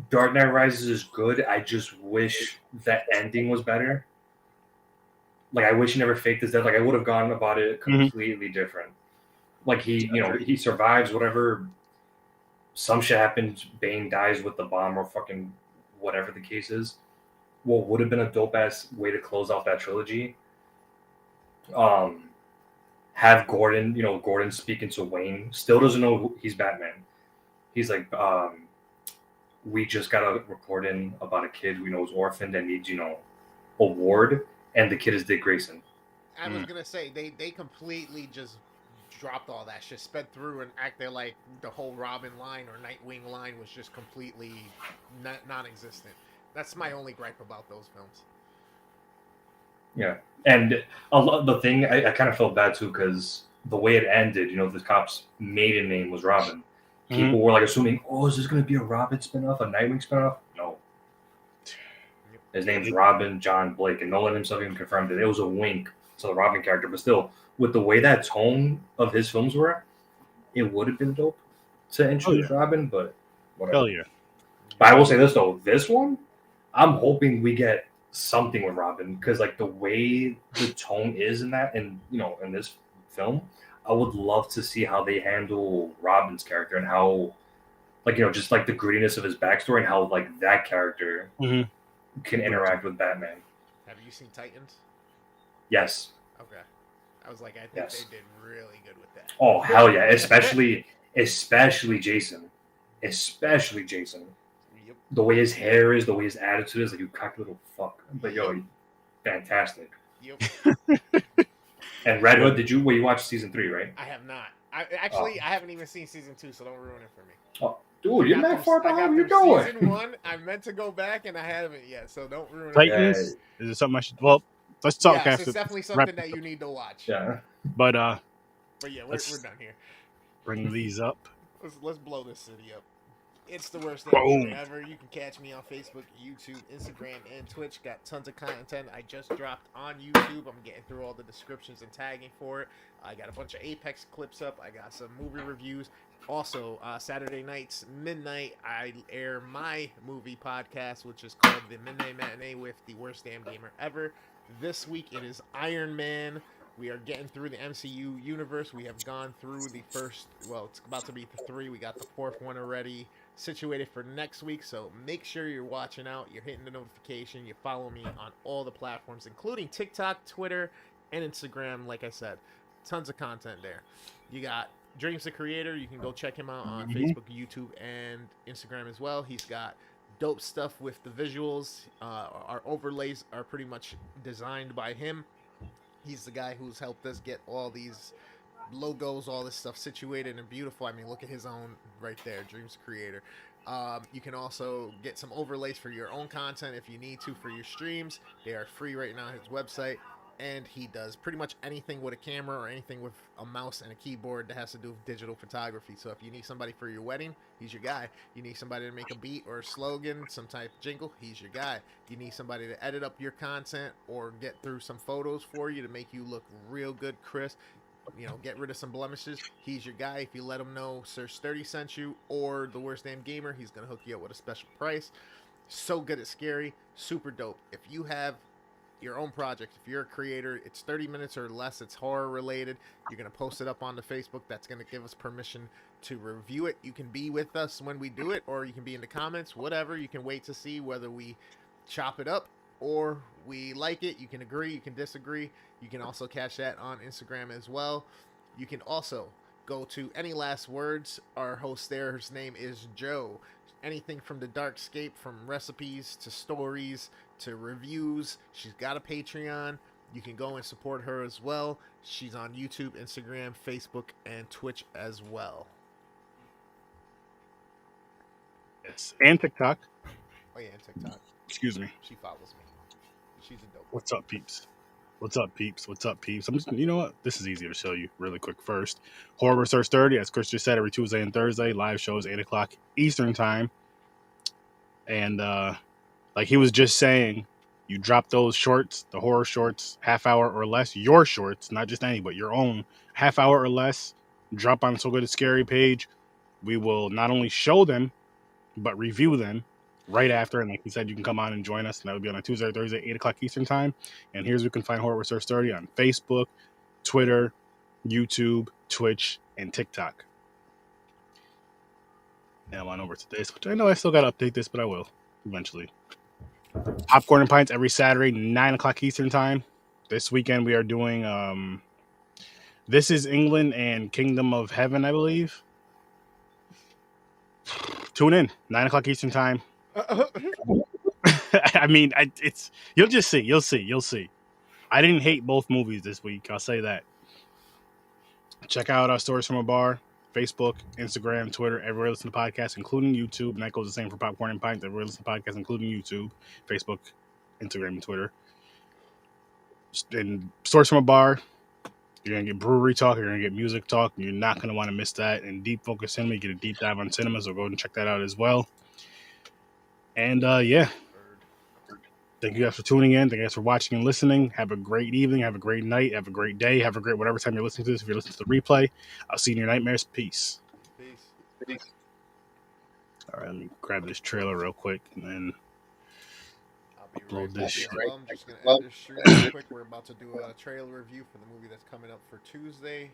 Dark Knight Rises is good. I just wish that ending was better. Like I wish he never faked his death. Like I would have gone about it completely different. Like he survives whatever. Some shit happens. Bane dies with the bomb or fucking whatever the case is. What would have been a dope ass way to close off that trilogy. Have Gordon speaking to Wayne. Still doesn't know he's Batman. He's like, we just got a report in about a kid we know is orphaned and needs, a ward, and the kid is Dick Grayson. I was gonna say they completely just dropped all that shit, sped through and acted like the whole Robin line or Nightwing line was just completely non-existent. That's my only gripe about those films. Yeah, and the thing I kind of felt bad too because the way it ended, the cop's maiden name was Robin. People were like assuming, oh, is this going to be a Robin spinoff, a Nightwing spinoff? No. His name's Robin John Blake, and Nolan himself even confirmed it. It was a wink to the Robin character, but still, with the way that tone of his films were, it would have been dope to introduce Robin, but whatever. Hell yeah. But I will say this though, this one, I'm hoping we get something with Robin because like the way the tone is in that, and in this film, I would love to see how they handle Robin's character and how, just like the grittiness of his backstory and how like that character can interact with Batman. Have you seen Titans? Yes. Okay. I was like, I think they did really good with that. Oh hell yeah! Especially Jason. Especially Jason. Yep. The way his hair is, the way his attitude is, like you cocky little fuck. But fantastic. Yep. And Red Hood, you watched season 3, right? I have not. I haven't even seen season 2, so don't ruin it for me. Oh, dude, you're not far behind. You're going. Season 1, I meant to go back and I haven't yet, so don't ruin it. Titans is it something I should? Well, let's talk after. It's definitely something that you need to watch. Yeah. But yeah, we're done here. Bring these up. Let's blow this city up. It's the worst thing ever. You can catch me on Facebook, YouTube, Instagram, and Twitch. Got tons of content I just dropped on YouTube. I'm getting through all the descriptions and tagging for it. I got a bunch of Apex clips up. I got some movie reviews. Also, Saturday nights, midnight, I air my movie podcast, which is called The Midnight Matinee with the Worst Damn Gamer Ever. This week, it is Iron Man. We are getting through the MCU universe. We have gone through the first, it's about to be the 3. We got the 4th one already situated for next week, so make sure you're watching out, you're hitting the notification, you follow me on all the platforms, including TikTok, Twitter, and Instagram. Like I said, tons of content there. You got Dreams the Creator, you can go check him out on Facebook, YouTube, and Instagram as well. He's got dope stuff with the visuals. Our overlays are pretty much designed by him. He's the guy who's helped us get all these logos, all this stuff situated and beautiful. I mean, look at his own right there, Dreams Creator. You can also get some overlays for your own content if you need to for your streams. They are free right now on his website, and he does pretty much anything with a camera or anything with a mouse and a keyboard that has to do with digital photography. So if you need somebody for your wedding, he's your guy. You need somebody to make a beat or a slogan, some type of jingle, he's your guy. You need somebody to edit up your content or get through some photos for you to make you look real good, crisp, get rid of some blemishes, he's your guy. If you let him know Sir Sturdy sent you or the Worst Damn Gamer, he's going to hook you up with a special price. So good at scary, super dope. If you have your own project, if you're a creator, it's 30 minutes or less, it's horror related, you're going to post it up on the Facebook. That's going to give us permission to review it. You can be with us when we do it, or you can be in the comments, whatever. You can wait to see whether we chop it up or we like it. You can agree, you can disagree. You can also catch that on Instagram as well. You can also go to Any Last Words. Our host there, his name is Joe. Anything from the Darkscape, from recipes to stories to reviews. She's got a Patreon. You can go and support her as well. She's on YouTube, Instagram, Facebook, and Twitch as well. Yes, and TikTok. Oh yeah, and TikTok. Excuse me. She follows me. She's a dope. What's up, peeps? What's up, peeps? What's up, peeps? I'm just, you know what? This is easier to show you really quick first. Horror Research 30, as Chris just said, every Tuesday and Thursday. Live shows 8 o'clock Eastern time. And like he was just saying, you drop those shorts, the horror shorts, half hour or less, your shorts, not just any, but your own, half hour or less, drop on So Good It's Scary page. We will not only show them, but review them right after. And like he said, you can come on and join us. And that would be on a Tuesday or Thursday, 8 o'clock Eastern time. And here's where you can find Horror Research 30 on Facebook, Twitter, YouTube, Twitch, and TikTok. Now I'm on over to this, which I know I still got to update this, but I will eventually. Popcorn and Pints every Saturday, 9 o'clock Eastern time. This weekend we are doing This Is England and Kingdom of Heaven, I believe. Tune in, 9 o'clock Eastern time. I mean, it's you'll just see. You'll see. I didn't hate both movies this week. I'll say that. Check out our Stories from a Bar, Facebook, Instagram, Twitter, everywhere listen to podcasts, including YouTube. And that goes the same for Popcorn and Pints, everywhere listen to podcasts, including YouTube, Facebook, Instagram, and Twitter. And Stories from a Bar, you're going to get brewery talk, you're going to get music talk, and you're not going to want to miss that. And Deep Focus Cinema, you get a deep dive on cinema, so go ahead and check that out as well. And yeah, thank you guys for tuning in. Thank you guys for watching and listening. Have a great evening. Have a great night. Have a great day. Have a great whatever time you're listening to this. If you're listening to the replay, I'll see you in your nightmares. Peace. Peace. All right, let me grab this trailer real quick and then I'll be upload right this back. shit. Well, I'm just going to end this stream real quick. We're about to do a trailer review for the movie that's coming up for Tuesday.